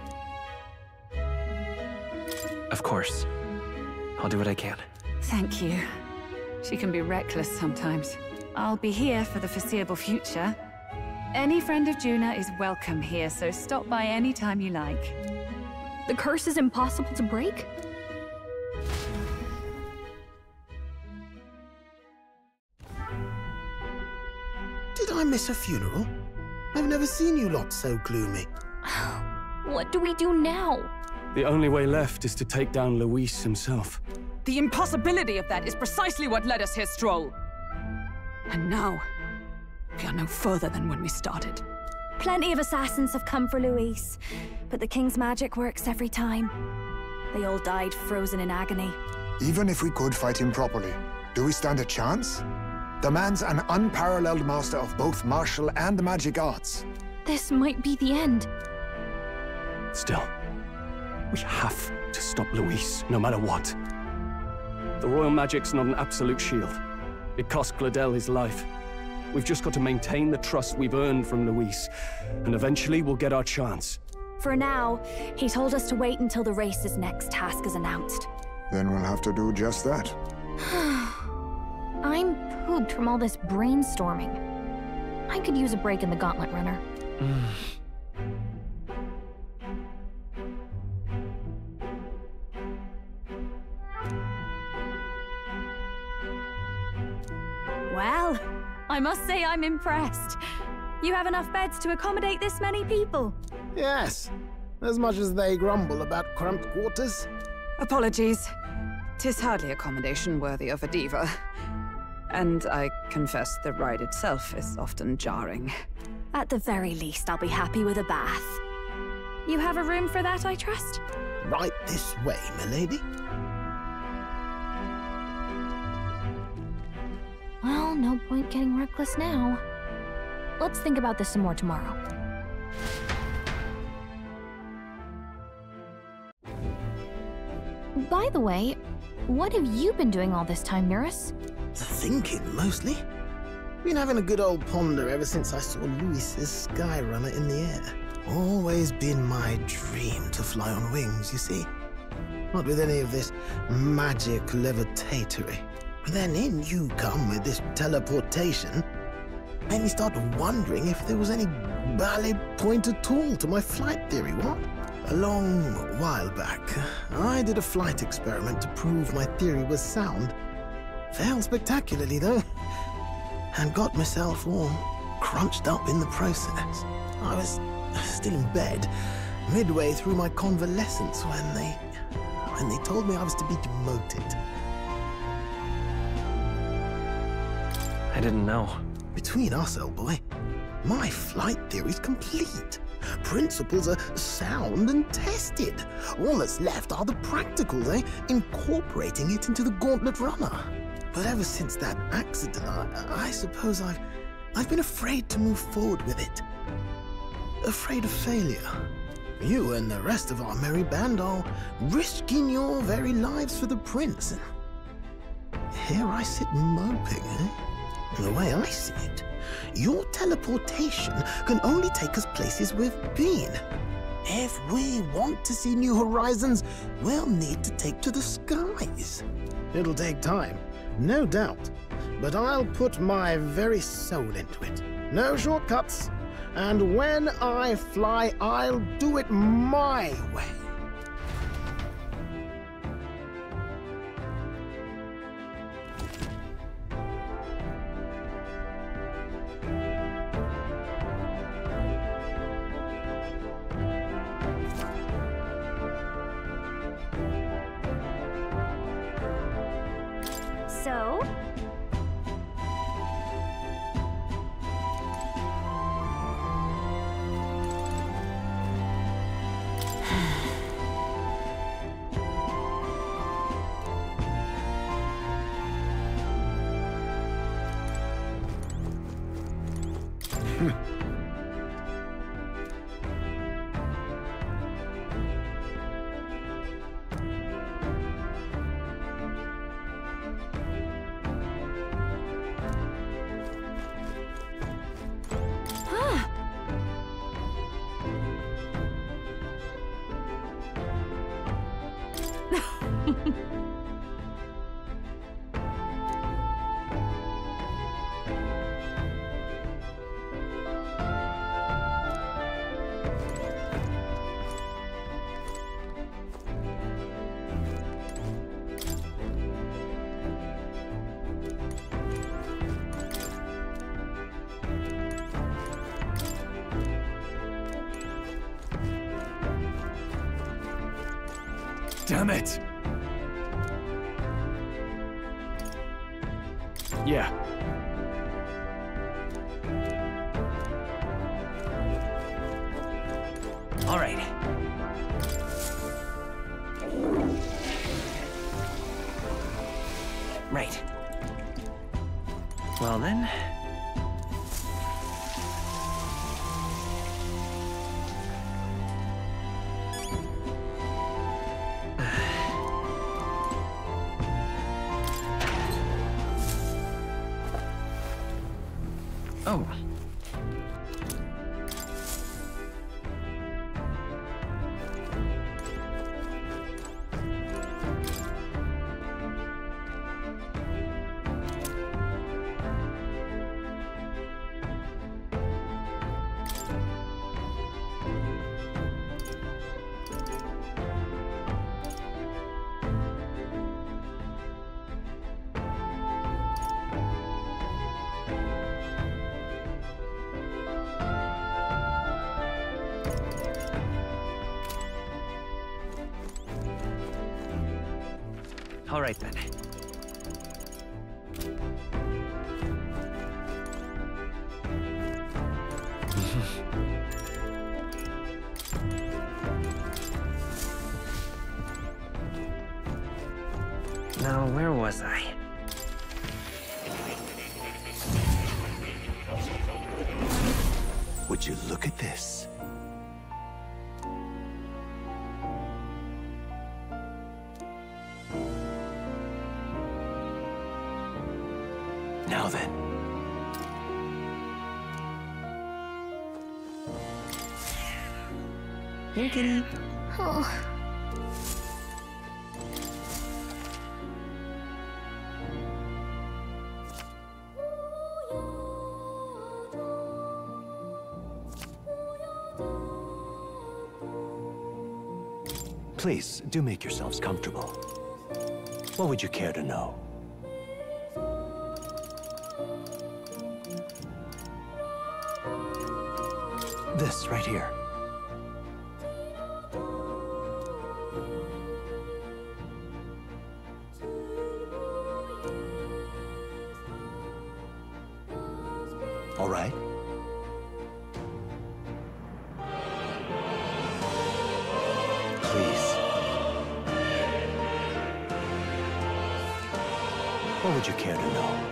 Of course. I'll do what I can.
Thank you. She can be reckless sometimes. I'll be here for the foreseeable future. Any friend of Junah is welcome here, so stop by any time you like.
The curse is impossible to break?
Did I miss a funeral? I've never seen you lot so gloomy.
What do we do now?
The only way left is to take down Luis himself.
The impossibility of that is precisely what led us here, Stroll. And now, we are no further than when we started.
Plenty of assassins have come for Luis, but the king's magic works every time. They all died frozen in agony.
Even if we could fight him properly, do we stand a chance? The man's an unparalleled master of both martial and magic arts.
This might be the end.
Still, we have to stop Luis, no matter what. The royal magic's not an absolute shield. It cost Gladel his life. We've just got to maintain the trust we've earned from Luis, and eventually we'll get our chance.
For now, he told us to wait until the race's next task is announced.
Then we'll have to do just that.
I'm pooped from all this brainstorming. I could use a break in the gauntlet runner.
Well, I must say I'm impressed. You have enough beds to accommodate this many people?
Yes, as much as they grumble about cramped quarters.
Apologies. 'Tis hardly accommodation worthy of a diva. And I confess the ride itself is often jarring.
At the very least, I'll be happy with a bath. You have a room for that, I trust?
Right this way, milady.
Well, no point getting reckless now. Let's think about this some more tomorrow. By the way, what have you been doing all this time, Eurus?
Thinking, mostly. Been having a good old ponder ever since I saw Luis's Skyrunner in the air. Always been my dream to fly on wings, you see. Not with any of this magic levitatory. But then in you come with this teleportation. Made me start wondering if there was any valid point at all to my flight theory, what? A long while back, I did a flight experiment to prove my theory was sound. Failed spectacularly, though, and got myself all crunched up in the process. I was still in bed, midway through my convalescence, when they told me I was to be demoted.
I didn't know.
Between us, old boy, my flight theory's complete. Principles are sound and tested. All that's left are the practicals, incorporating it into the gauntlet runner. But ever since that accident, I suppose I've been afraid to move forward with it. Afraid of failure. You and the rest of our merry band are risking your very lives for the prince. Here I sit moping, The way I see it, your teleportation can only take us places we've been. If we want to see new horizons, we'll need to take to the skies. It'll take time, no doubt, but I'll put my very soul into it. No shortcuts, and when I fly, I'll do it my way.
So?
Damn it! Yeah.
All right. Right. Well then. Oh. All right then. Now, where was I?
Would you look at this? Now then.
Here, kitty.
Oh.
Please, do make yourselves comfortable. What would you care to know? This right here. All right. Please. What would you care to know?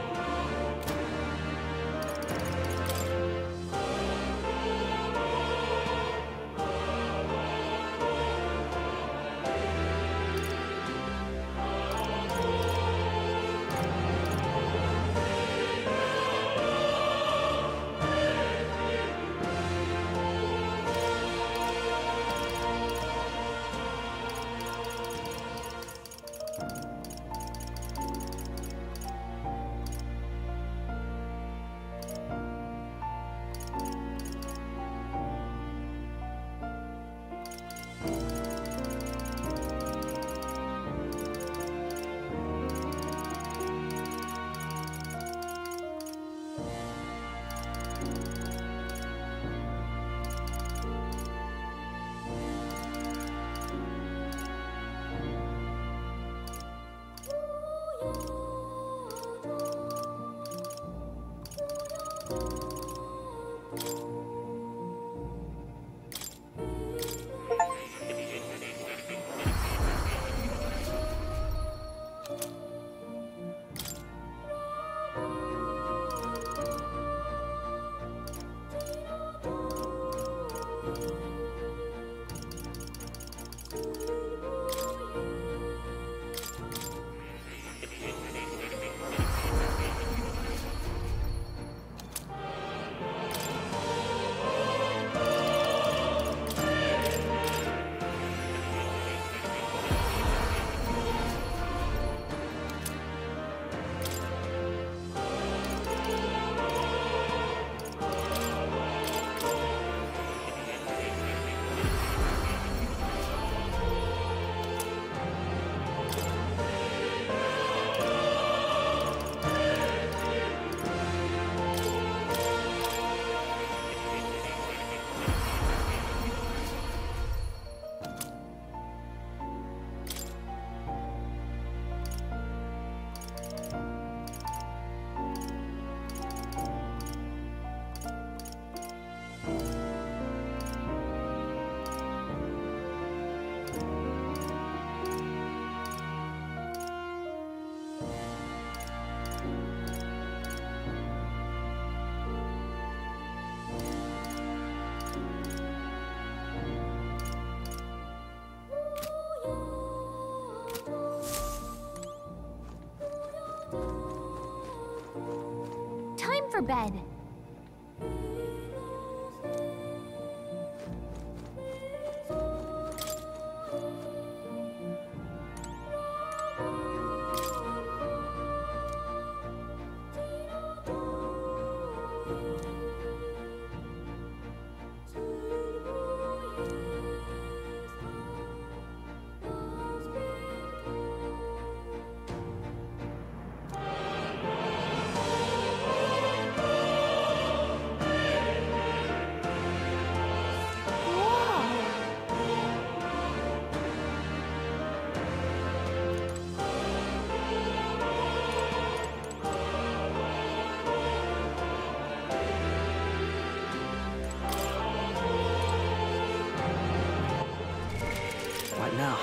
for bed.
What now?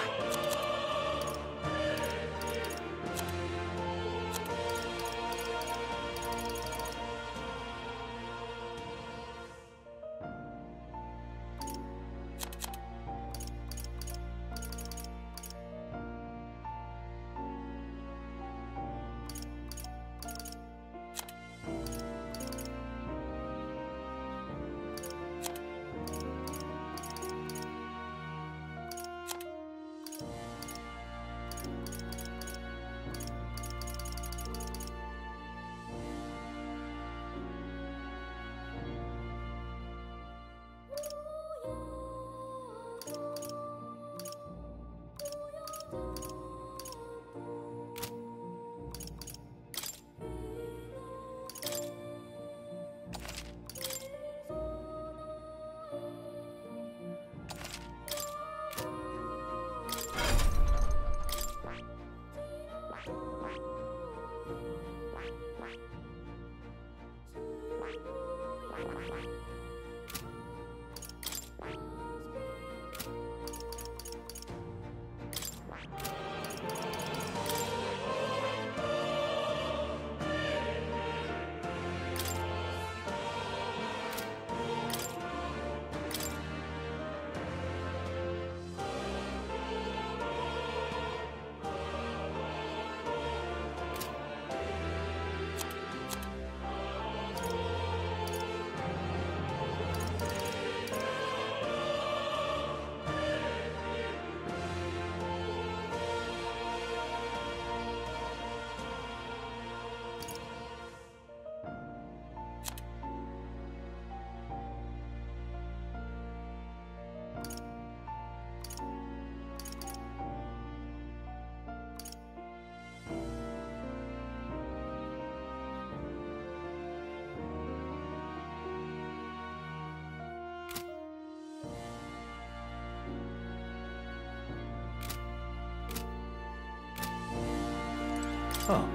Oh.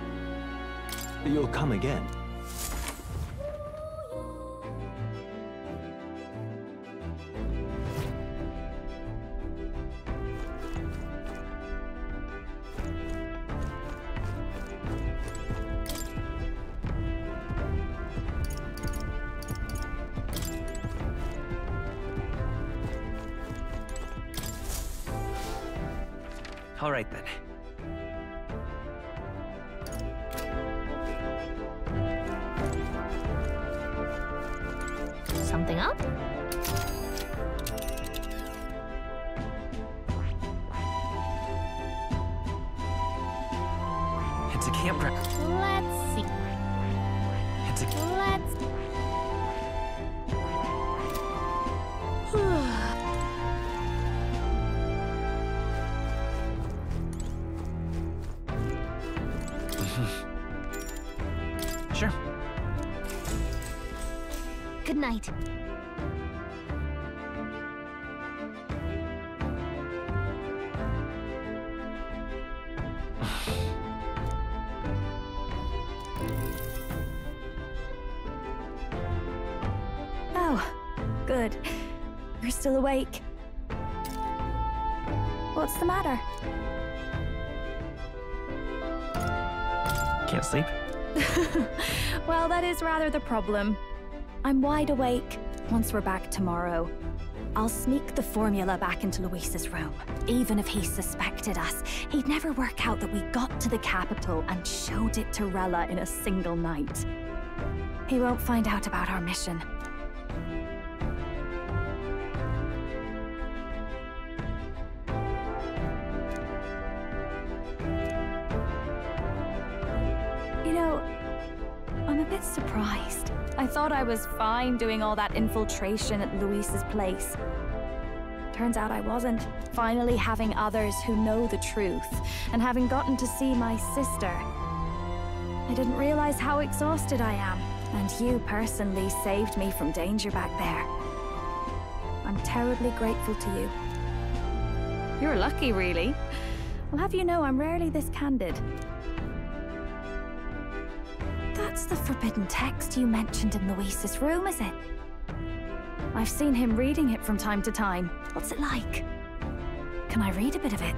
You'll come again.
All right then.
Something up?
It's a campground.
Let's see.
It's a...
Let's...
Sure.
Good night.
Oh, good. You're still awake. What's the matter?
Can't sleep?
Well, that is rather the problem. I'm wide awake. Once we're back tomorrow, I'll sneak the formula back into Luis's room. Even if he suspected us, he'd never work out that we got to the capital and showed it to Rella in a single night. He won't find out about our mission. You know, I'm a bit surprised. I thought I was fine doing all that infiltration at Luis's place. Turns out I wasn't. Finally having others who know the truth, and having gotten to see my sister. I didn't realize how exhausted I am, and you personally saved me from danger back there. I'm terribly grateful to you. You're lucky, really. I'll have you know I'm rarely this candid. That's the forbidden text you mentioned in Luis's room, is it? I've seen him reading it from time to time. What's it like? Can I read a bit of it?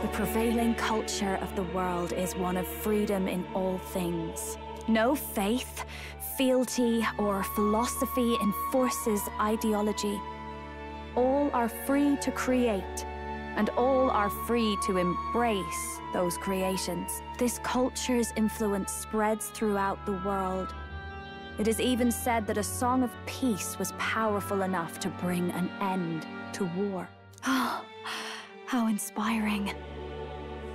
The prevailing culture of the world is one of freedom in all things. No faith, fealty, or philosophy enforces ideology. All are free to create, and all are free to embrace those creations. This culture's influence spreads throughout the world. It is even said that a song of peace was powerful enough to bring an end to war. Oh, how inspiring.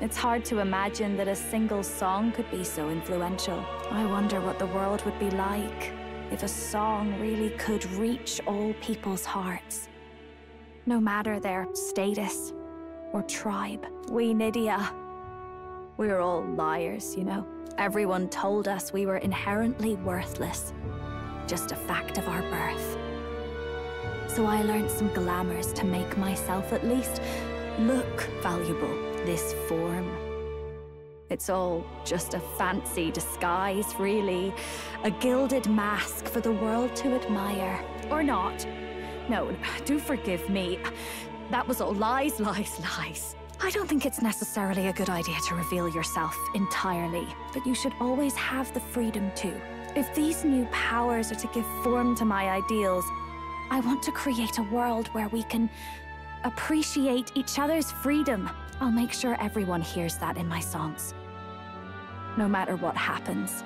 It's hard to imagine that a single song could be so influential. I wonder what the world would be like if a song really could reach all people's hearts. No matter their status or tribe. We Nydia, we're all liars, you know. Everyone told us we were inherently worthless. Just a fact of our birth. So I learned some glamours to make myself at least look valuable. This form. It's all just a fancy disguise, really. A gilded mask for the world to admire. Or not. No, do forgive me. That was all lies, lies, lies. I don't think it's necessarily a good idea to reveal yourself entirely, but you should always have the freedom to. If these new powers are to give form to my ideals, I want to create a world where we can appreciate each other's freedom. I'll make sure everyone hears that in my songs. No matter what happens.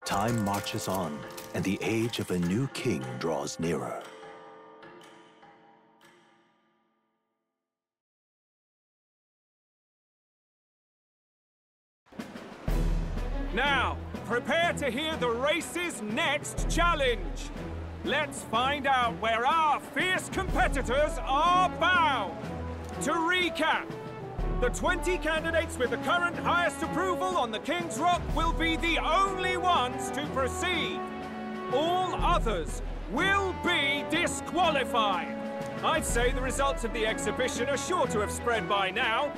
Time marches on, and the age of a new king draws nearer.
Now, prepare to hear the race's next challenge. Let's find out where our fierce competitors are bound. To recap, the 20 candidates with the current highest approval on the King's Rock will be the only ones to proceed. All others will be disqualified. I'd say the results of the exhibition are sure to have spread by now.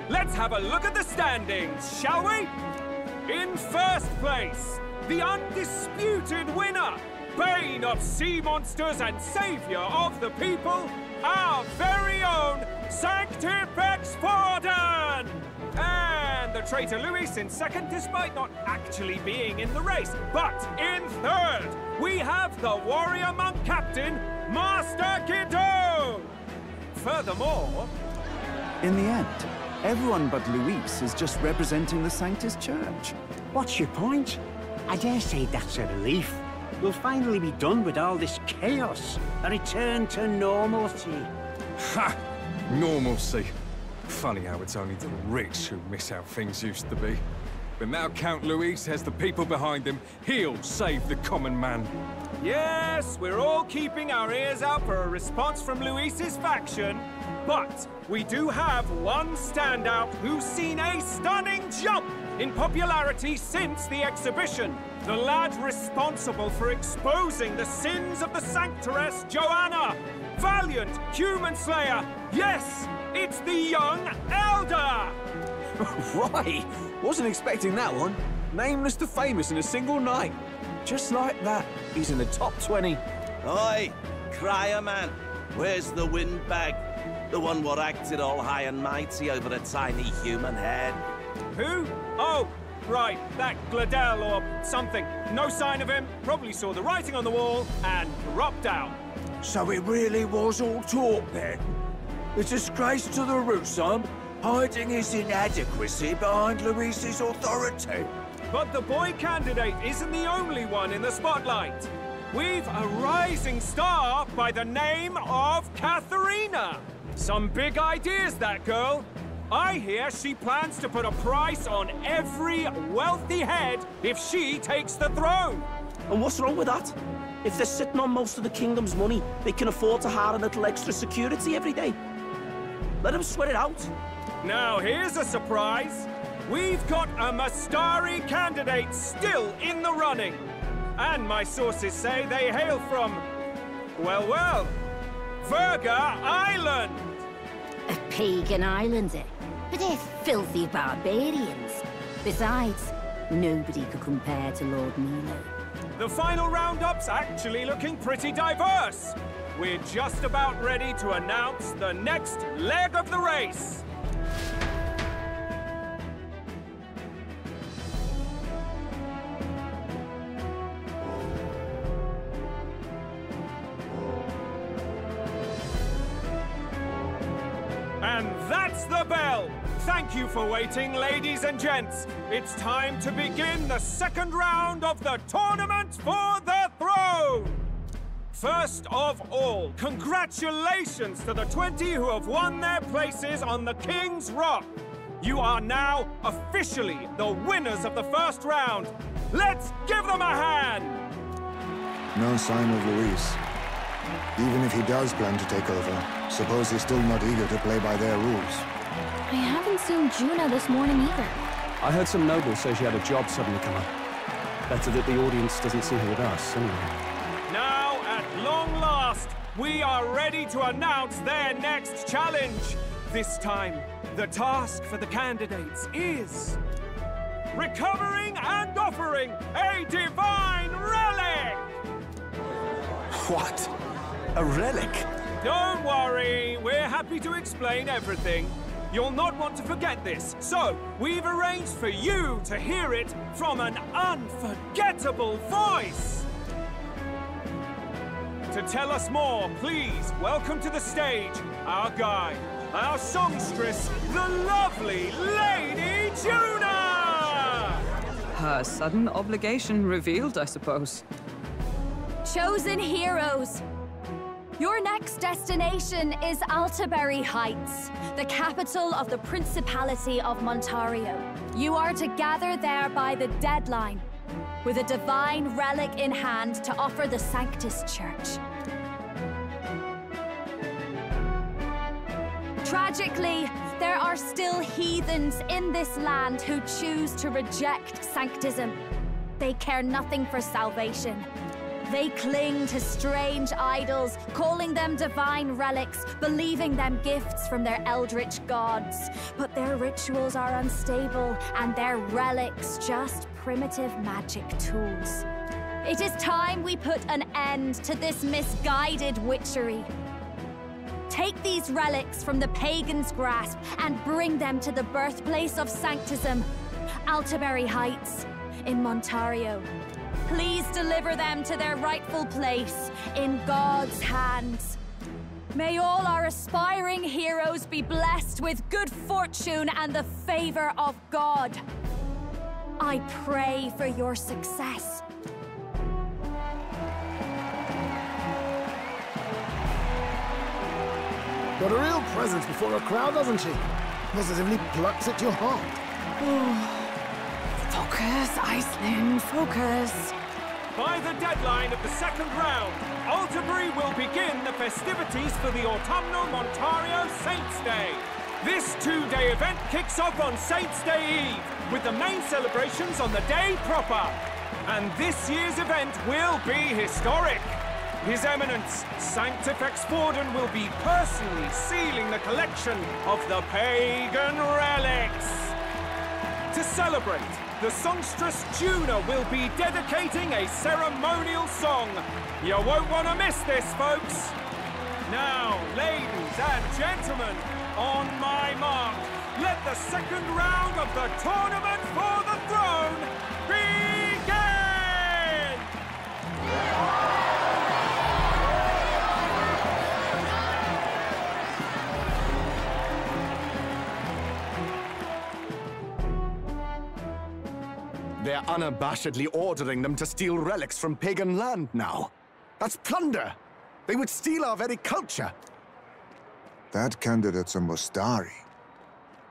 Let's have a look at the standings, shall we? In first place, the undisputed winner, Bane of Sea Monsters and Savior of the People, our very own Sanctifex Forden! And the traitor Luis in second, despite not actually being in the race. But in third, we have the warrior monk captain, Master Guido! Furthermore...
In the end, everyone but Luis is just representing the Sanctus Church.
What's your point? I dare say that's a relief. We'll finally be done with all this chaos. A return to normalcy.
Ha! Normalcy. Funny how it's only the rich who miss how things used to be. But now Count Luis has the people behind him. He'll save the common man.
Yes, we're all keeping our ears out for a response from Luis's faction. But we do have one standout who's seen a stunning jump in popularity since the exhibition. The lad responsible for exposing the sins of the Sanctoress Joanna. Valiant human slayer. Yes, it's the young Elder.
Right, wasn't expecting that one. Nameless to famous in a single night. Just like that, he's in the top 20.
Oi, crier man, where's the windbag? The one what acted all high and mighty over a tiny human head.
Who? Oh, Right, that Gladel or something. No sign of him, probably saw the writing on the wall, and dropped out.
So it really was all talk then? A disgrace to the Rusum, hiding his inadequacy behind Luis's authority.
But the boy candidate isn't the only one in the spotlight. We've a rising star by the name of Katharina. Some big ideas, that girl. I hear she plans to put a price on every wealthy head if she takes the throne.
And what's wrong with that? If they're sitting on most of the kingdom's money, they can afford to hire a little extra security every day. Let them sweat it out.
Now here's a surprise. We've got a Mastari candidate still in the running. And my sources say they hail from, well, Verga Island.
A pagan island, eh? But they're filthy barbarians. Besides, nobody could compare to Lord Milo.
The final roundup's actually looking pretty diverse. We're just about ready to announce the next leg of the race. And that's the bell! Thank you for waiting, ladies and gents. It's time to begin the second round of the tournament for the throne! First of all, congratulations to the 20 who have won their places on the King's Rock. You are now officially the winners of the first round. Let's give them a hand!
No sign of Luis. Even if he does plan to take over, suppose he's still not eager to play by their rules.
I haven't seen Junah this morning either.
I heard some nobles say she had a job suddenly come up. Better that the audience doesn't see her with us, anyway.
Now, at long last, we are ready to announce their next challenge. This time, the task for the candidates is recovering and offering a divine relic!
What? A relic?
Don't worry, we're happy to explain everything. You'll not want to forget this, so we've arranged for you to hear it from an unforgettable voice. To tell us more, please welcome to the stage our guide, our songstress, the lovely Lady Junah!
Her sudden obligation revealed, I suppose.
Chosen heroes! Your next destination is Altaberry Heights, the capital of the Principality of Montario. You are to gather there by the deadline, with a divine relic in hand to offer the Sanctus Church. Tragically, there are still heathens in this land who choose to reject Sanctism. They care nothing for salvation. They cling to strange idols, calling them divine relics, believing them gifts from their eldritch gods. But their rituals are unstable, and their relics just primitive magic tools. It is time we put an end to this misguided witchery. Take these relics from the pagan's grasp and bring them to the birthplace of Sanctism, Altaberry Heights, in Montario. Please deliver them to their rightful place in God's hands. May all our aspiring heroes be blessed with good fortune and the favor of God. I pray for your success.
Got a real presence before a crowd, doesn't she? Positively plucks at your heart.
Focus, Iceland, focus.
By the deadline of the second round, Altaberry will begin the festivities for the autumnal Montario Saints' Day. This two-day event kicks off on Saints' Day Eve, with the main celebrations on the day proper. And this year's event will be historic. His Eminence, Sanctifex Forden, will be personally sealing the collection of the pagan relics. To celebrate, the songstress Junah will be dedicating a ceremonial song. You won't want to miss this, folks. Now, ladies and gentlemen, on my mark, let the second round of the tournament for the throne
They're unabashedly ordering them to steal relics from pagan land now. That's plunder! They would steal our very culture!
That candidate's a Mustari.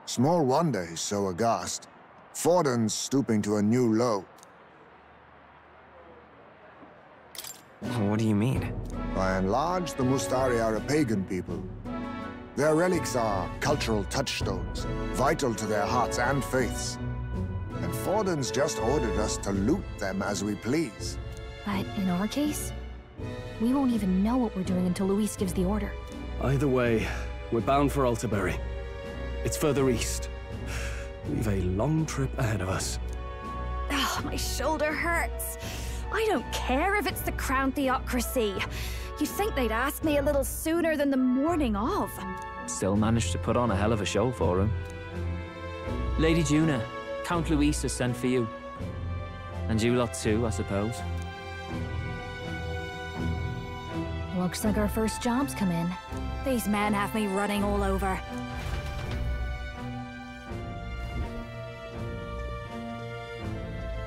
Small wonder he's so aghast. Forden's stooping to a new low.
What do you mean?
By and large, the Mustari are a pagan people. Their relics are cultural touchstones, vital to their hearts and faiths. And Forden's just ordered us to loot them as we please.
But in our case, we won't even know what we're doing until Luis gives the order.
Either way, we're bound for Altaberry. It's further east. We've a long trip ahead of us.
Oh, my shoulder hurts. I don't care if it's the Crown Theocracy. You'd think they'd ask me a little sooner than the morning of.
Still managed to put on a hell of a show for him. Lady Junah, Count Luis has sent for you. And you lot too, I suppose.
Looks like our first job's come in. These men have me running all over.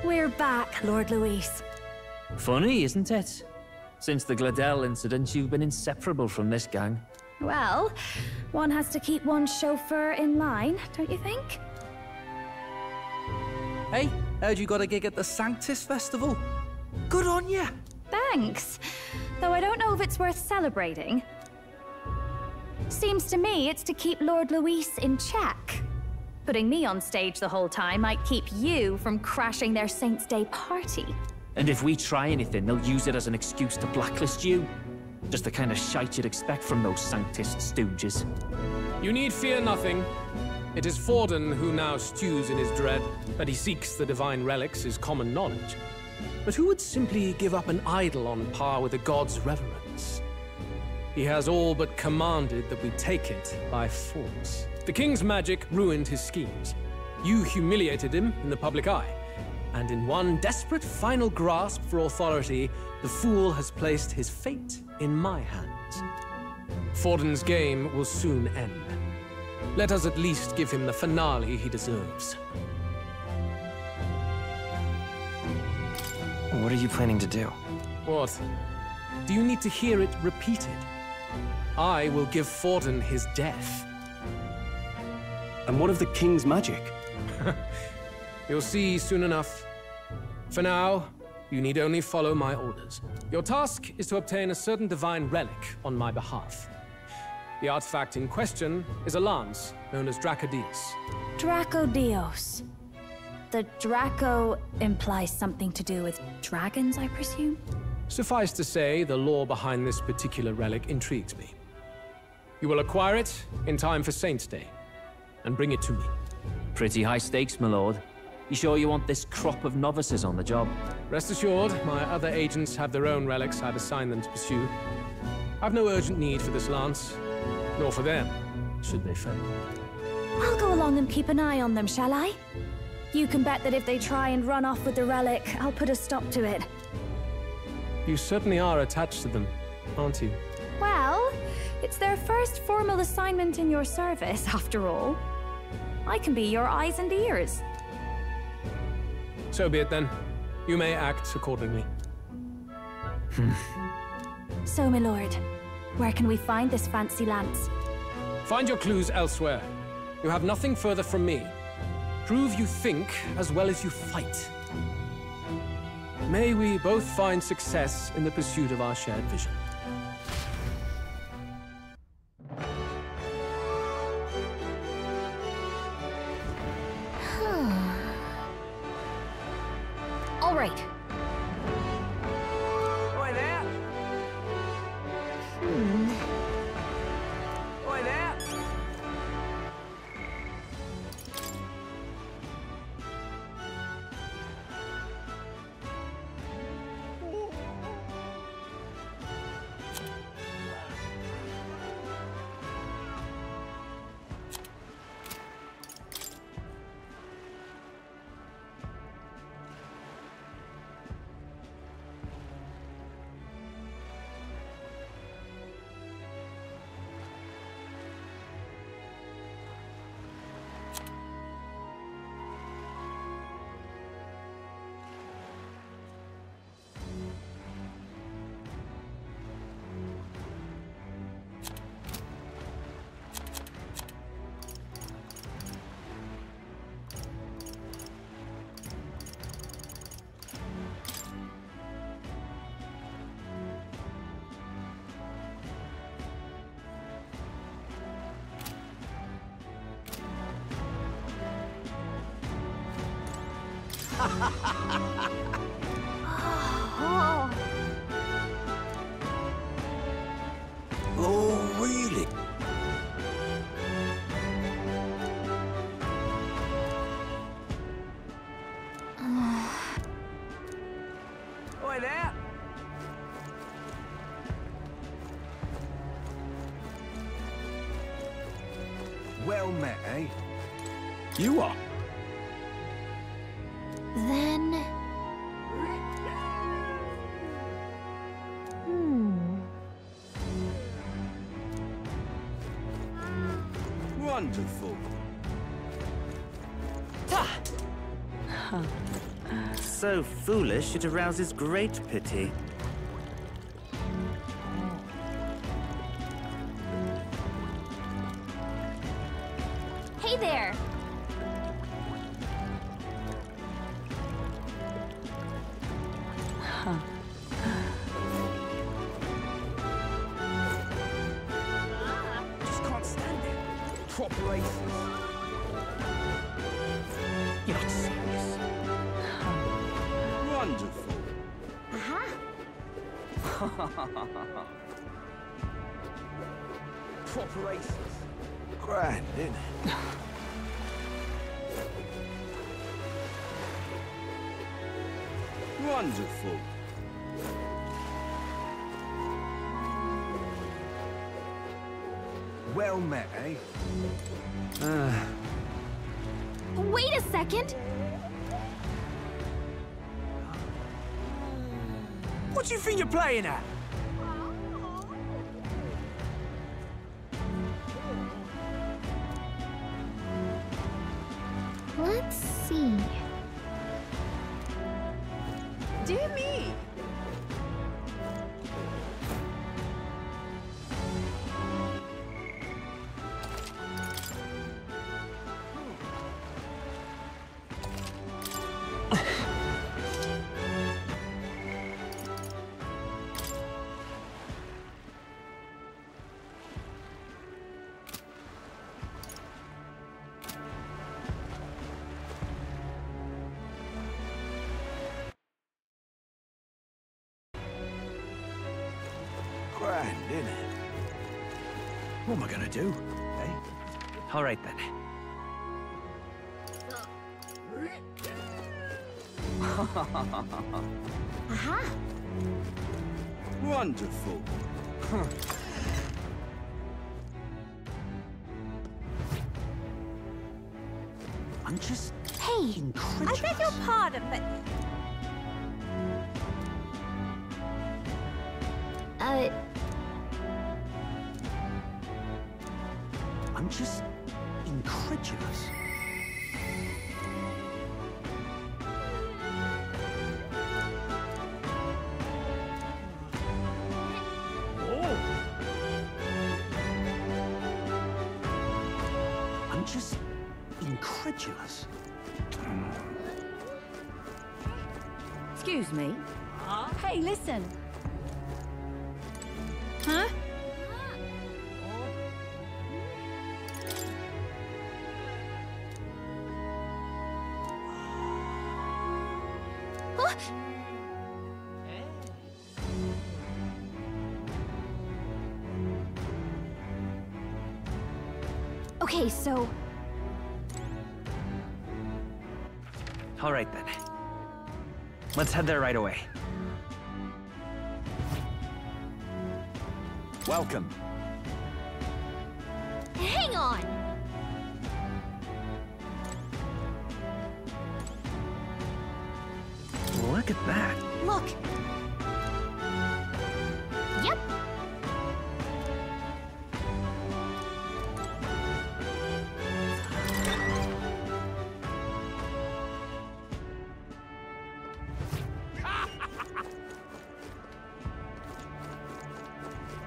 We're back, Lord Luis.
Funny, isn't it? Since the Gladell incident, you've been inseparable from this gang.
Well, one has to keep one's chauffeur in line, don't you think?
Hey, heard you got a gig at the Sanctus Festival? Good on ya!
Thanks. Though I don't know if it's worth celebrating. Seems to me it's to keep Lord Luis in check. Putting me on stage the whole time might keep you from crashing their Saints' Day party.
And if we try anything, they'll use it as an excuse to blacklist you. Just the kind of shite you'd expect from those Sanctist stooges.
You need fear nothing. It is Forden who now stews in his dread. That he seeks the divine relics is common knowledge. But who would simply give up an idol on par with a god's reverence? He has all but commanded that we take it by force. The king's magic ruined his schemes. You humiliated him in the public eye. And in one desperate final grasp for authority, the fool has placed his fate in my hands. Forden's game will soon end. Let us at least give him the finale he deserves.
What are you planning to do?
What? Do you need to hear it repeated? I will give Forden his death.
And what of the king's magic?
You'll see soon enough. For now, you need only follow my orders. Your task is to obtain a certain divine relic on my behalf. The artifact in question is a lance known as Dracodius.
Dracodios. The Draco implies something to do with dragons, I presume?
Suffice to say, the lore behind this particular relic intrigues me. You will acquire it in time for Saints' Day, and bring it to me.
Pretty high stakes, my lord. You sure you want this crop of novices on the job?
Rest assured, my other agents have their own relics I'd assign them to pursue. I've no urgent need for this lance, nor for them, should they fail.
I'll go along and keep an eye on them, shall I? You can bet that if they try and run off with the relic, I'll put a stop to it.
You certainly are attached to them, aren't you?
Well, it's their first formal assignment in your service, after all. I can be your eyes and ears.
So be it then. You may act accordingly.
So, my lord, where can we find this fancy lance?
Find your clues elsewhere. You have nothing further from me. Prove you think as well as you fight. May we both find success in the pursuit of our shared vision.
All right.
Oi there! Oi there!
Oh, really?
Oi there!
Well met, eh?
You are?
Then...
Wonderful.
So foolish it arouses great pity.
Hey there!
Just can't stand it. Proper races. You're not serious.
Wonderful.
Proper races.
Grand, isn't it? Wonderful.
Well met, eh?
Wait a second!
What do you think you're playing at?
Let's see.
Dear me!
Grand, isn't it? What am I gonna do, eh?
All right then.
Wonderful.
I'm just
Hey,
incredulous.
I beg your pardon, but...
I'm just incredulous. I'm just incredulous.
Excuse me?
Hey, listen. Huh? Huh? Okay, so...
All right then. Let's head there right away.
Welcome.
Hang on!
Look at that.
Look! Yep.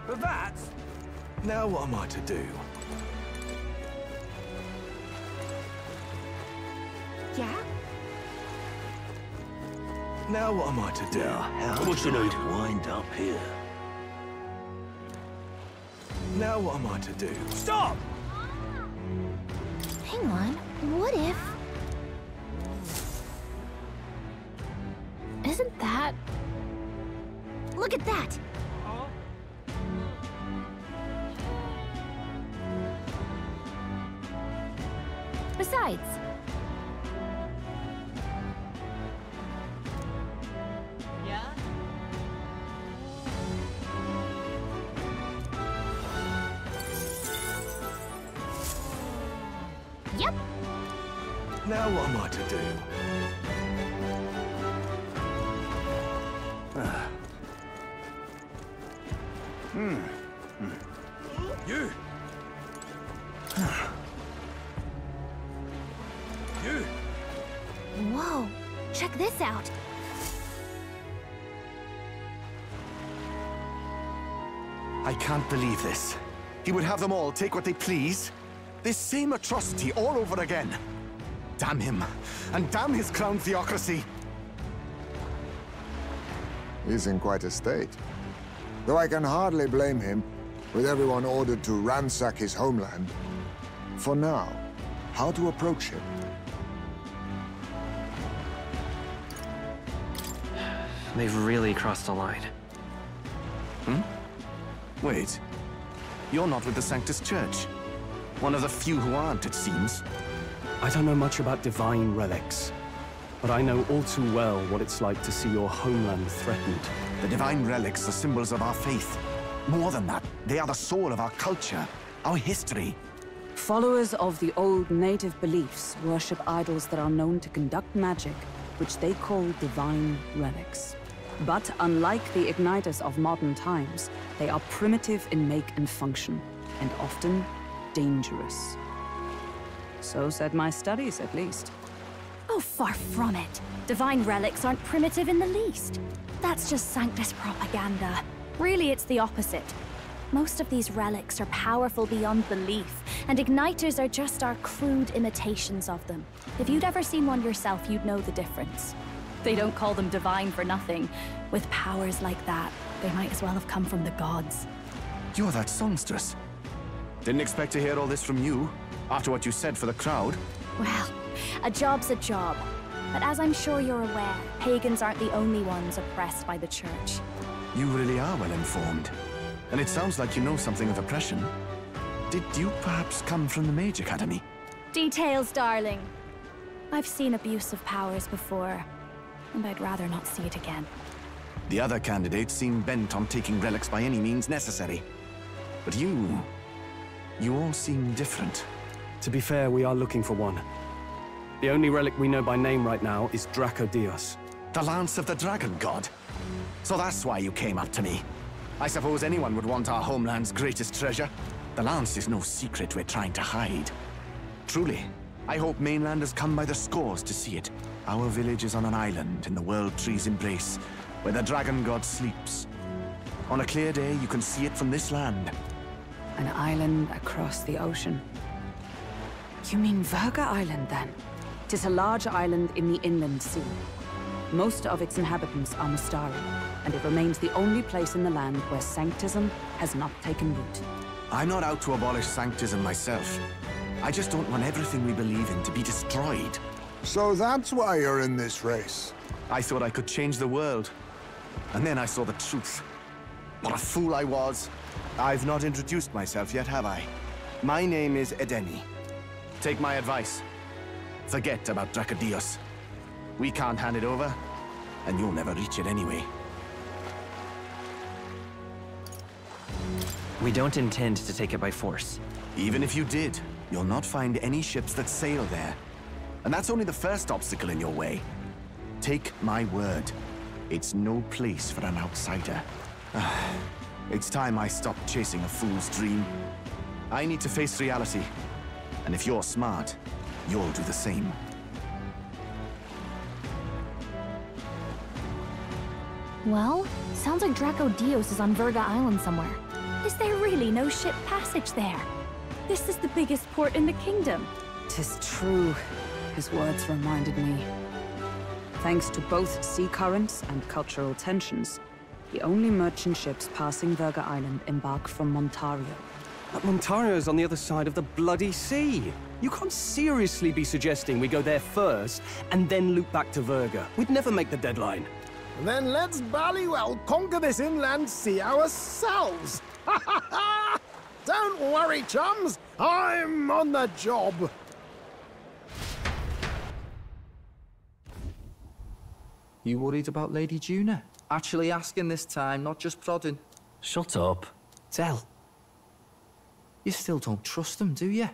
But that...
Now what am I to do?
Yeah?
Now what am I to do?
How much can I wind up here?
Now what am I to do?
Stop!
Hang on. What if...
Isn't that...
Look at that! Besides...
Yep.
Now what am I to do? You! You!
Whoa, check this out.
I can't believe this. He would have them all take what they please. This same atrocity all over again. Damn him, and damn his crown theocracy.
He's in quite a state. Though I can hardly blame him, with everyone ordered to ransack his homeland. For now, how to approach him?
They've really crossed a line.
Wait. You're not with the Sanctus Church. One of the few who aren't, it seems.
I don't know much about divine relics, but I know all too well what it's like to see your homeland threatened.
The divine relics are symbols of our faith. More than that, they are the soul of our culture, our history.
Followers of the old native beliefs worship idols that are known to conduct magic, which they call divine relics. But unlike the igniters of modern times, they are primitive in make and function, and often dangerous. So said my studies, at least.
Oh, far from it. Divine relics aren't primitive in the least. That's just Sanctus propaganda. Really, it's the opposite. Most of these relics are powerful beyond belief, and igniters are just our crude imitations of them. If you'd ever seen one yourself, you'd know the difference. They don't call them divine for nothing. With powers like that, they might as well have come from the gods.
You're that songstress. Didn't expect to hear all this from you, after what you said for the crowd.
Well, a job's a job. But as I'm sure you're aware, pagans aren't the only ones oppressed by the church.
You really are well informed. And it sounds like you know something of oppression. Did you perhaps come from the Mage Academy?
Details, darling. I've seen abuse of powers before, and I'd rather not see it again.
The other candidates seem bent on taking relics by any means necessary. But you all seem different.
To be fair, we are looking for one. The only relic we know by name right now is Dracodios.
The Lance of the Dragon God. So that's why you came up to me. I suppose anyone would want our homeland's greatest treasure. The Lance is no secret we're trying to hide. Truly, I hope mainlanders come by the scores to see it. Our village is on an island in the World Tree's embrace, where the Dragon God sleeps. On a clear day, you can see it from this land.
An island across the ocean. You mean Verga Island, then? 'Tis a large island in the inland sea. Most of its inhabitants are Mustari, and it remains the only place in the land where Sanctism has not taken root.
I'm not out to abolish Sanctism myself. I just don't want everything we believe in to be destroyed.
So that's why you're in this race.
I thought I could change the world. And then I saw the truth. What a fool I was. I've not introduced myself yet, have I? My name is Edeni. Take my advice. Forget about Dracodios. We can't hand it over, and you'll never reach it anyway.
We don't intend to take it by force.
Even if you did, you'll not find any ships that sail there. And that's only the first obstacle in your way. Take my word. It's no place for an outsider. It's time I stopped chasing a fool's dream. I need to face reality. And if you're smart, you'll do the same.
Well, sounds like Dracodios is on Verga Island somewhere. Is there really no ship passage there? This is the biggest port in the kingdom.
'Tis true. His words reminded me. Thanks to both sea currents and cultural tensions, the only merchant ships passing Verga Island embark from Montario.
But Montario's on the other side of the bloody sea. You can't seriously be suggesting we go there first and then loop back to Verga. We'd never make the deadline.
Then let's bally well conquer this inland sea ourselves. Ha ha ha! Don't worry, chums. I'm on the job.
You worried about Lady Junah? Actually asking this time, not just prodding.
Shut up.
Tell. You still don't trust them, do you?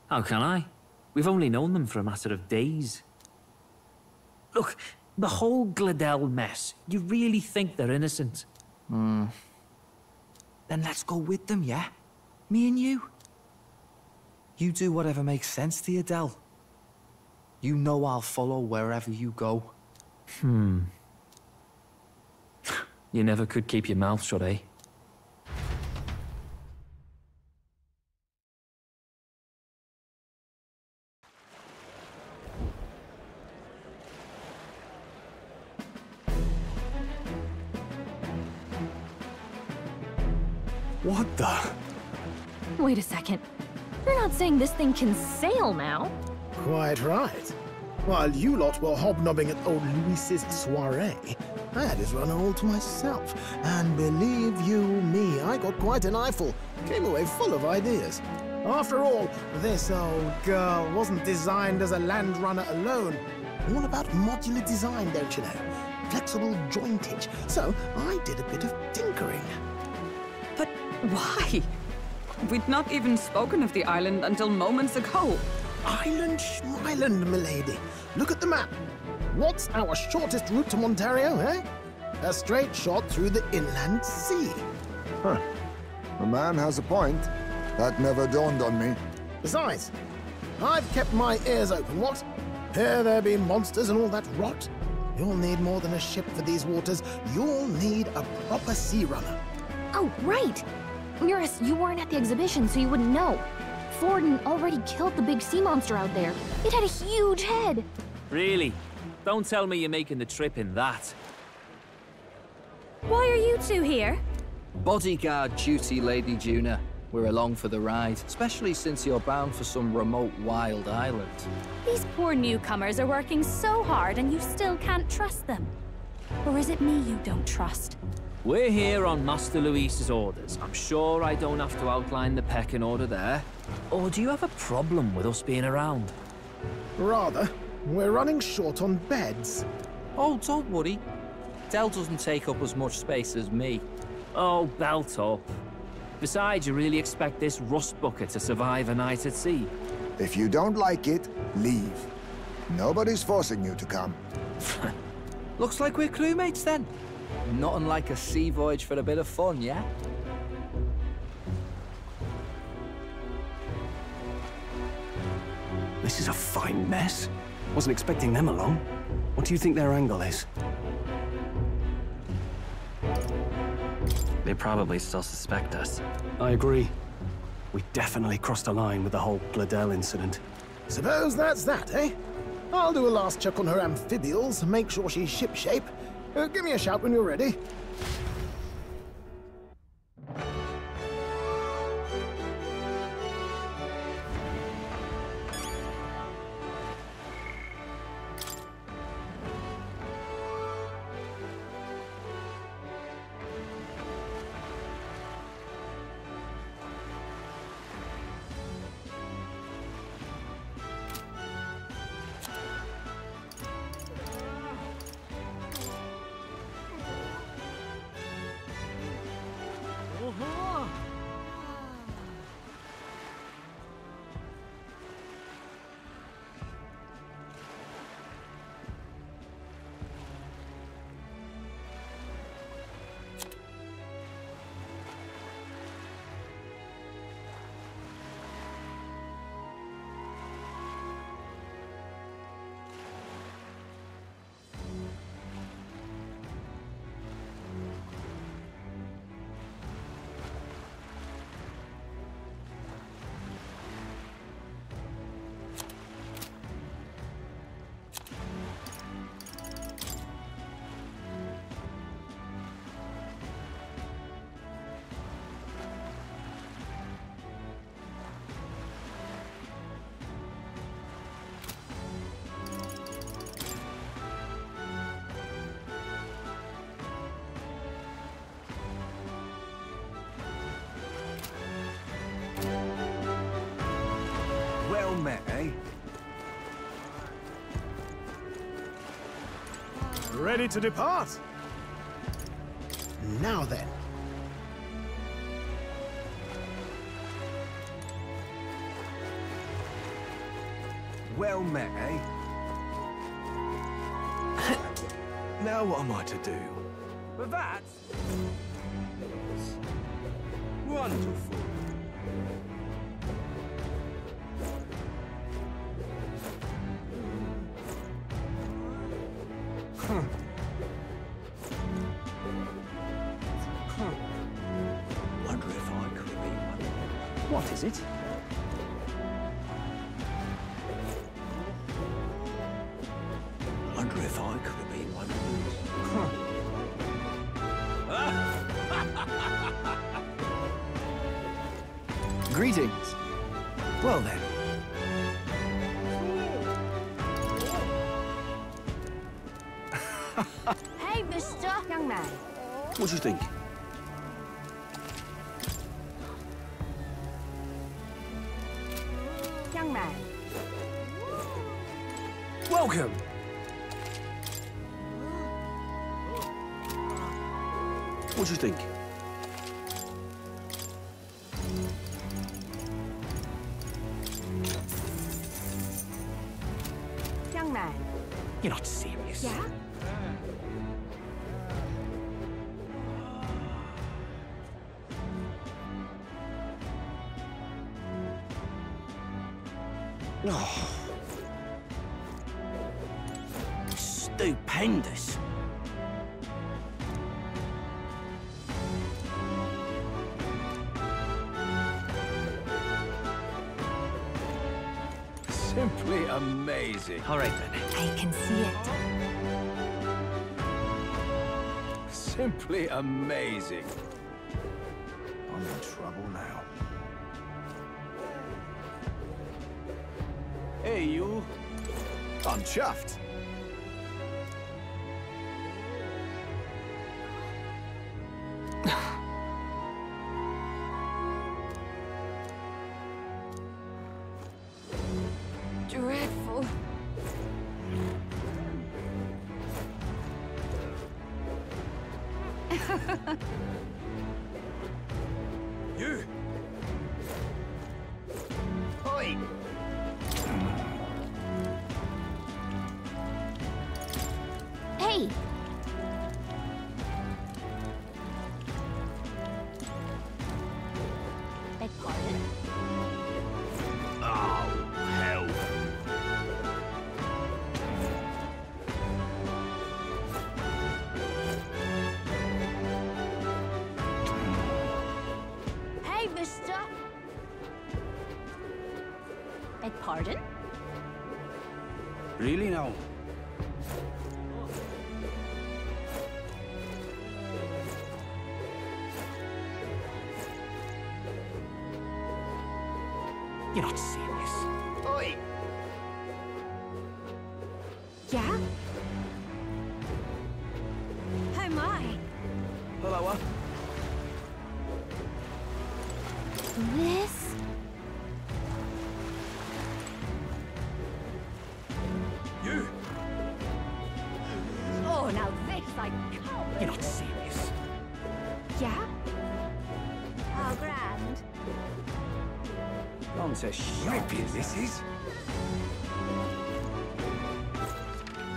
How can I? We've only known them for a matter of days. Look, the whole Gladell mess, you really think they're innocent?
Then let's go with them, yeah? Me and you. You do whatever makes sense to you, Del. You know I'll follow wherever you go.
You never could keep your mouth shut, eh?
What the?
Wait a second. You're not saying this thing can sail now?
Quite right. While you lot were hobnobbing at old Luis's soirée, I had his run all to myself. And believe you me, I got quite an eyeful. Came away full of ideas. After all, this old girl wasn't designed as a land runner alone. All about modular design, don't you know? Flexible jointage. So I did a bit of tinkering.
But why? We'd not even spoken of the island until moments ago.
Island schmilend, milady. Look at the map. What's our shortest route to Montario, eh? A straight shot through the inland sea.
Huh. The man has a point. That never dawned on me.
Besides, I've kept my ears open, what? Here there be monsters and all that rot. You'll need more than a ship for these waters. You'll need a proper sea runner.
Oh, right! Eurus, you weren't at the exhibition, so you wouldn't know. Forden already killed the big sea monster out there. It had a huge head.
Really? Don't tell me you're making the trip in that.
Why are you two here?
Bodyguard duty, Lady Junah. We're along for the ride, especially since you're bound for some remote wild island.
These poor newcomers are working so hard and you still can't trust them. Or is it me you don't trust?
We're here on Master Luis's orders. I'm sure I don't have to outline the pecking order there. Or do you have a problem with us being around?
Rather. We're running short on beds.
Oh, don't worry. Del doesn't take up as much space as me.
Oh, belt up. Besides, you really expect this rust bucket to survive a night at sea?
If you don't like it, leave. Nobody's forcing you to come.
Looks like we're crewmates then. Not unlike a sea voyage for a bit of fun, yeah?
This is a fine mess. Wasn't expecting them along. What do you think their angle is?
They probably still suspect us.
I agree. We definitely crossed a line with the whole Gladell incident.
Suppose that's that, eh? I'll do a last check on her amphibials, make sure she's shipshape. Give me a shout when you're ready. Ready to depart? Now then.
Well met, eh? Now what am I to do?
But that's... wonderful.
Wonder if I could be one. What is it? Wonder if I could have been one of those.
Greetings. Well then.
Hey, mister! Young man.
What do you think?
Young man.
Welcome.
What do you think?
Young man.
You're not serious.
Yeah?
Oh. Stupendous.
Simply amazing.
All right, then.
I can see it.
Simply amazing.
I'm in trouble now.
Hey, you.
I'm chuffed.
Dreadful.
You.
Oi!
Hey!
Beg pardon?
Oh, hell.
Hey, mister! Beg pardon?
Really now?
You're not serious.
Oi!
Yeah? Oh my!
Hello,
This?
You.
Oh, now this I can't.
You're not serious.
Yeah? How grand.
On to shopping, this is.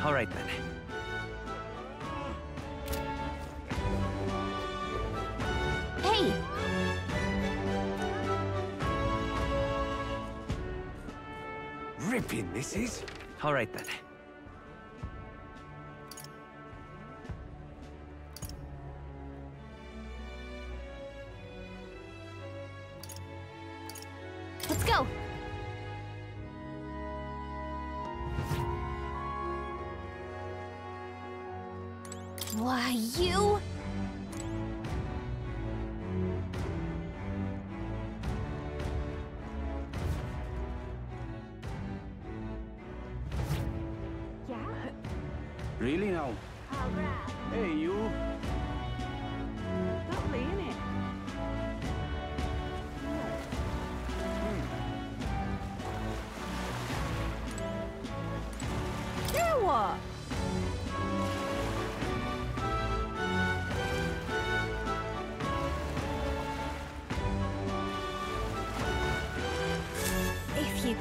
All right, then.
Hey!
Ripping, this is.
All right, then.
Let's go! Why, you?
Yeah?
Really now?
How grand.
Hey, you.
Lovely, innit? Now what?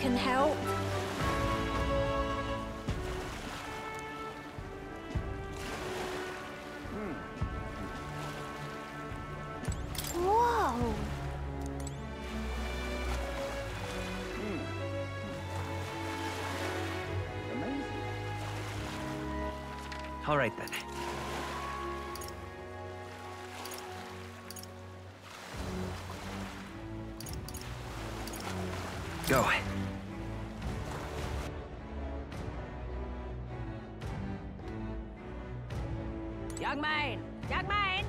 can help. Whoa!
All right, then. Go.
Young man! Young man!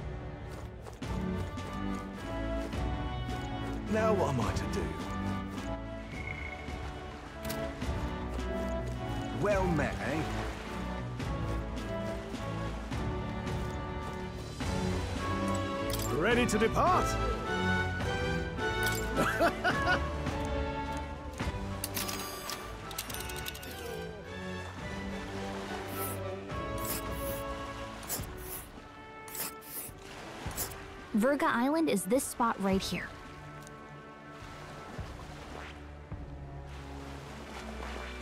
Now what am I to do? Well met, eh?
Ready to depart?
Virga Island is this spot right here.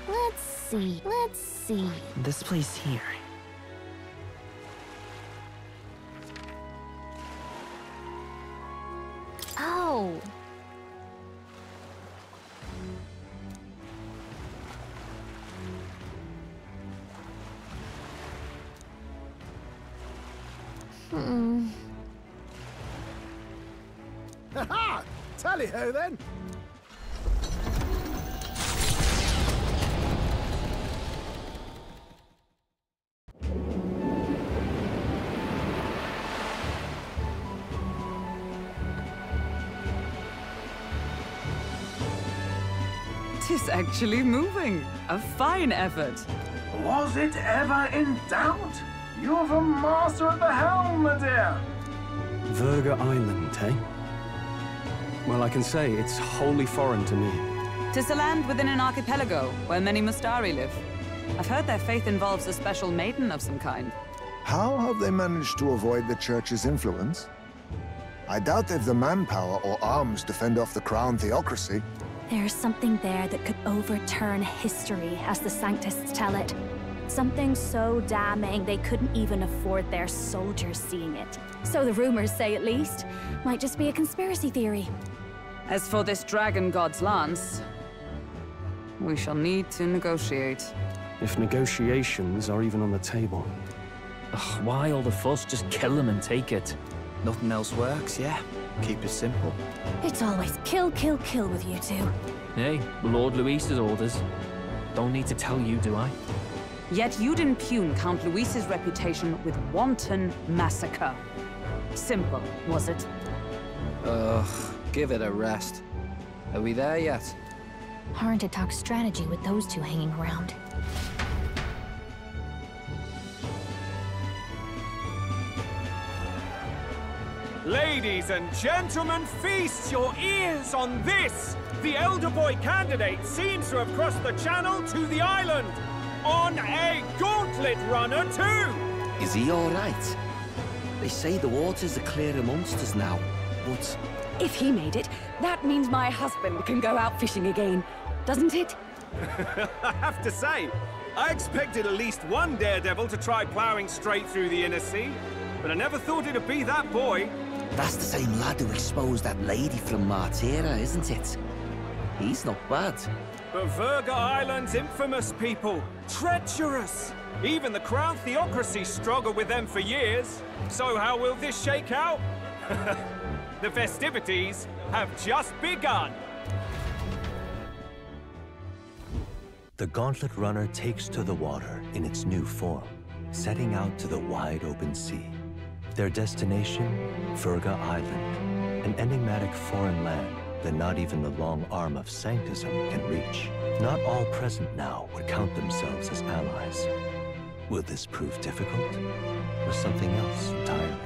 Let's see.
This place here.
Oh.
Ha-ha! Tally-ho, then!
Tis actually moving. A fine effort.
Was it ever in doubt? You're the master at the helm, my dear.
Virga Island, eh? Well, I can say it's wholly foreign to me.
'Tis a land within an archipelago where many Mustari live. I've heard their faith involves a special maiden of some kind.
How have they managed to avoid the Church's influence? I doubt they've the manpower or arms to fend off the crown theocracy.
There's something there that could overturn history, as the Sanctists tell it. Something so damning they couldn't even afford their soldiers seeing it. So the rumors say, at least. Might just be a conspiracy theory.
As for this dragon god's lance, we shall need to negotiate.
If negotiations are even on the table.
Ugh, why all the fuss? Just kill them and take it.
Nothing else works, yeah. Keep it simple.
It's always kill, kill, kill with you two.
Hey, Lord Luis's orders. Don't need to tell you, do I?
Yet you'd impugn Count Luis's reputation with wanton massacre. Simple, was it?
Ugh, give it a rest. Are we there yet?
Hard to talk strategy with those two hanging around.
Ladies and gentlemen, feast your ears on this! The elder boy candidate seems to have crossed the channel to the island! On a gauntlet runner, too!
Is he all right? They say the waters are clear amongst us now, but...
If he made it, that means my husband can go out fishing again, doesn't it?
I have to say, I expected at least one daredevil to try ploughing straight through the inner sea, but I never thought it'd be that boy.
That's the same lad who exposed that lady from Martira, isn't it? He's not bad.
But Virga Island's infamous people. Treacherous! Even the crown theocracy struggled with them for years. So how will this shake out? The festivities have just begun.
The Gauntlet Runner takes to the water in its new form, setting out to the wide open sea. Their destination, Virga Island, an enigmatic foreign land that not even the long arm of Sanctism can reach. Not all present now would count themselves as allies. Will this prove difficult, or something else entirely?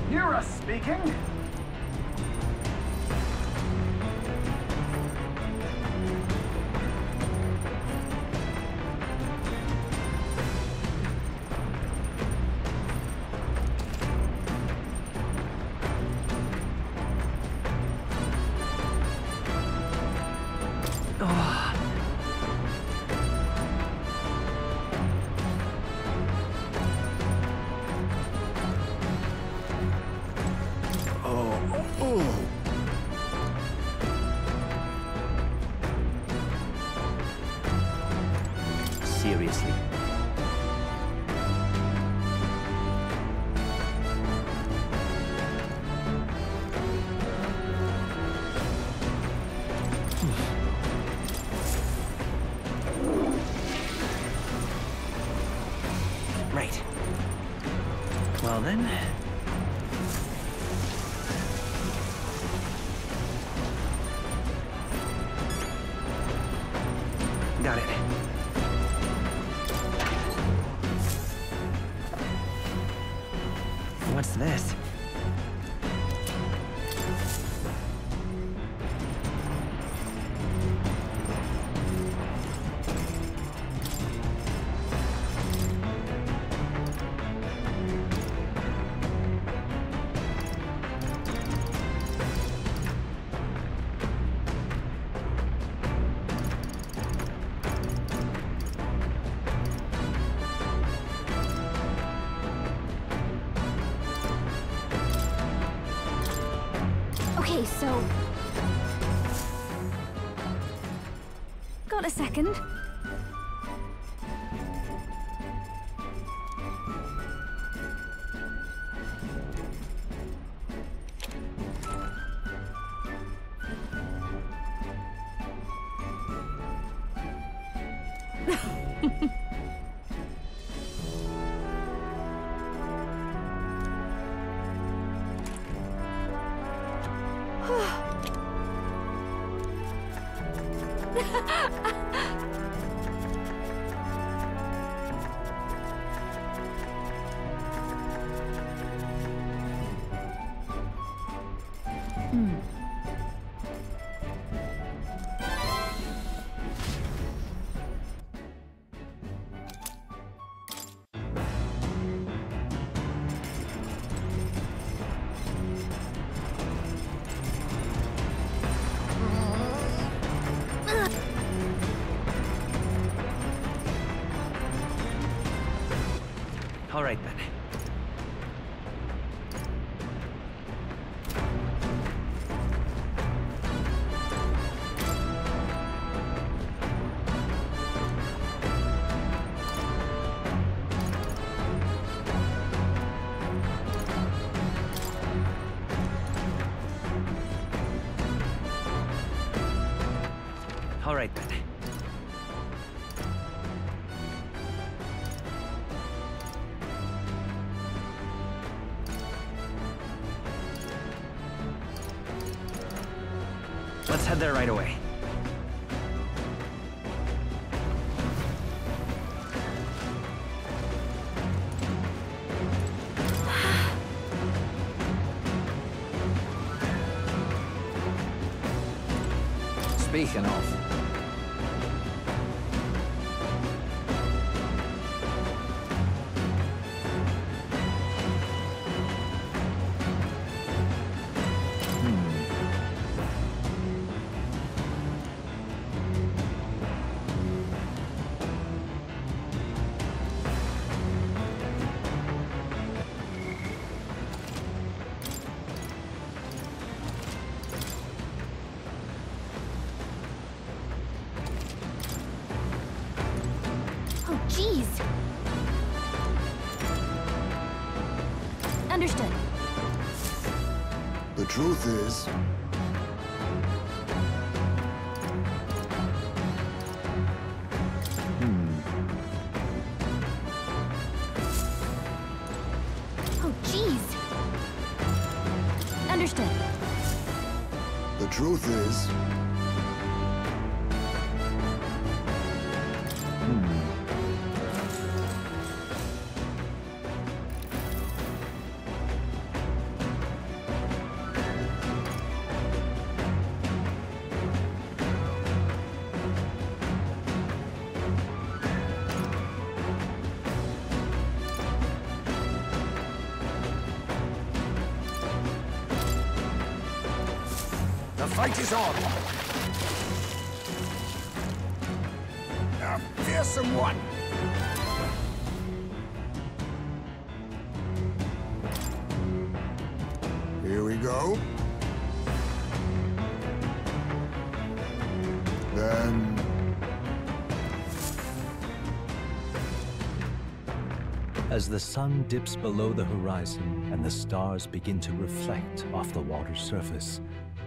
Junah speaking.
Oh. Seriously. Right. Well then. Got it. What's this?
Okay, so... Got a second? All right then. All right then. Let's head there right away.
Speaking of...
Jeez. Understood.
The truth is...
Oh, jeez. Understood.
The truth is...
The fight is on!
a fearsome one. Here we go. Then...
As the sun dips below the horizon and the stars begin to reflect off the water's surface,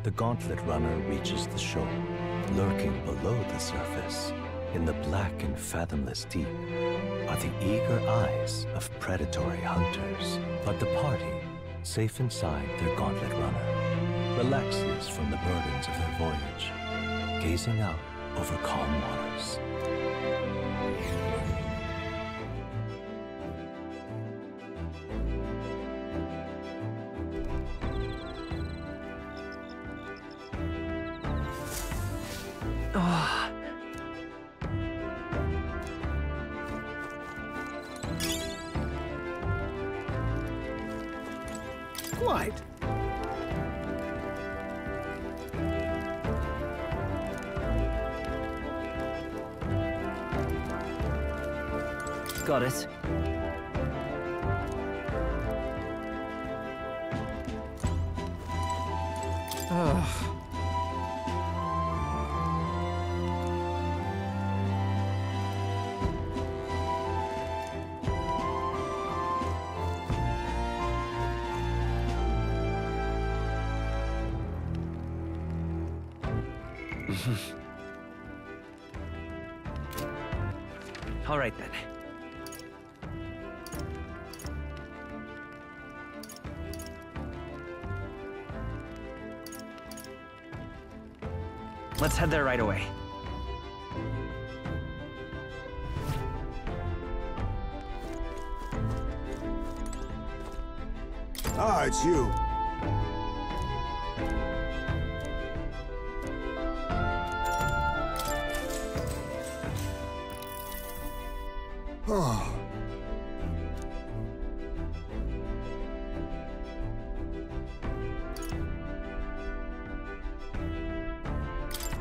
the Gauntlet Runner reaches the shore. Lurking below the surface, in the black and fathomless deep, are the eager eyes of predatory hunters. But the party, safe inside their Gauntlet Runner, relaxes from the burdens of their voyage, gazing out over calm waters.
Quite.
Got it. All right then. Let's head there right away.
Ah, it's you. Oh.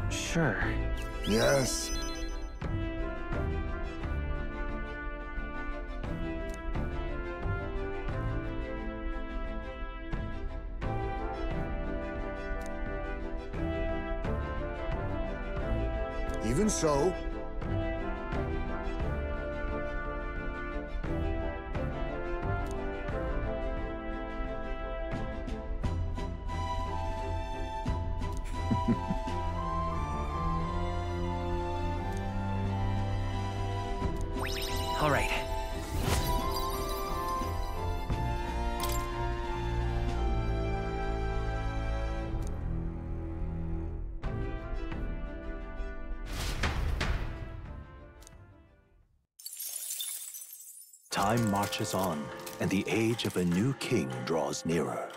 Sure.
Yes. Even so.
All right.
Time marches on, and the age of a new king draws nearer.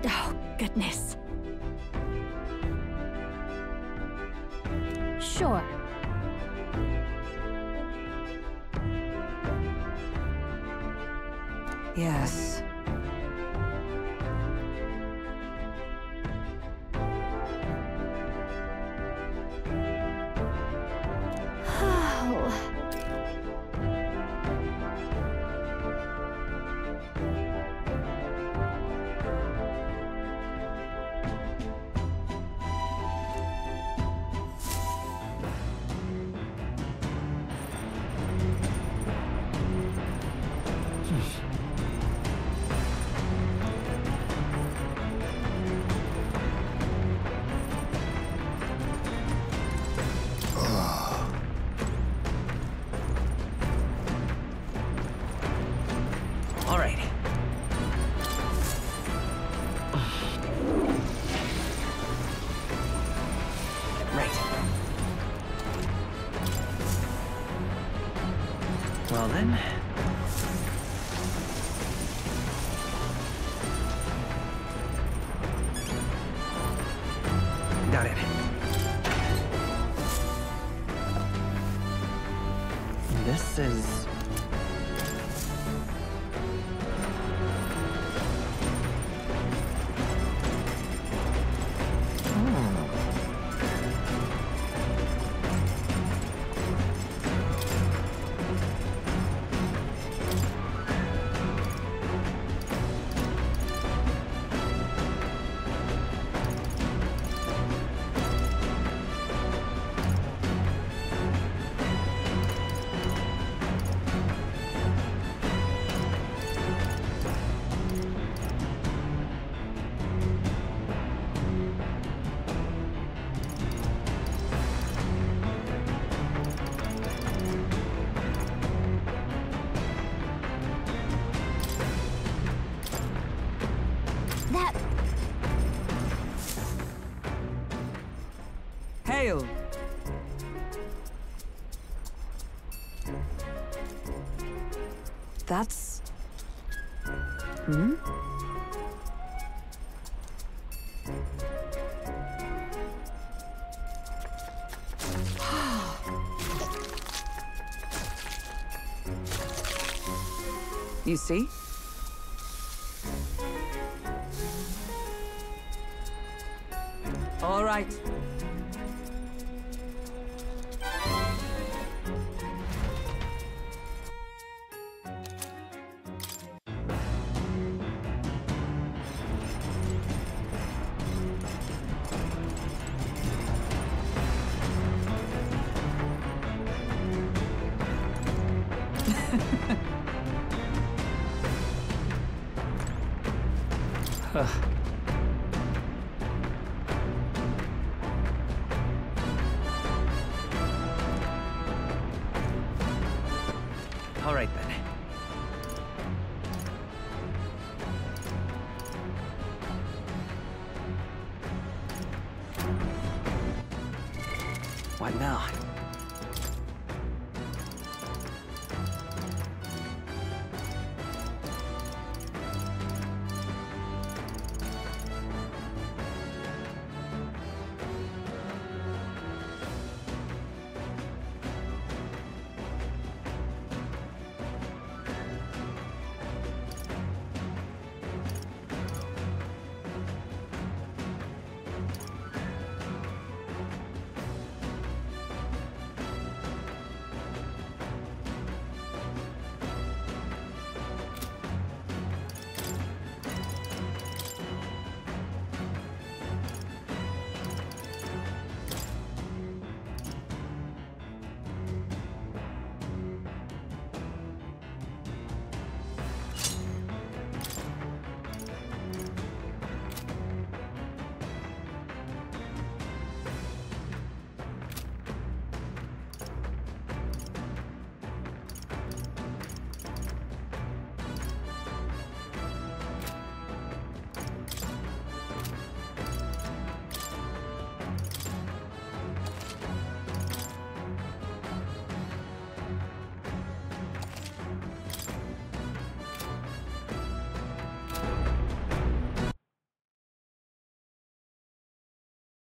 Oh, goodness. Sure.
Yes.
All right. Right. Well then. Got it. This is...
Hail. That's... Hmm? You see? All right.
All right, then. What now?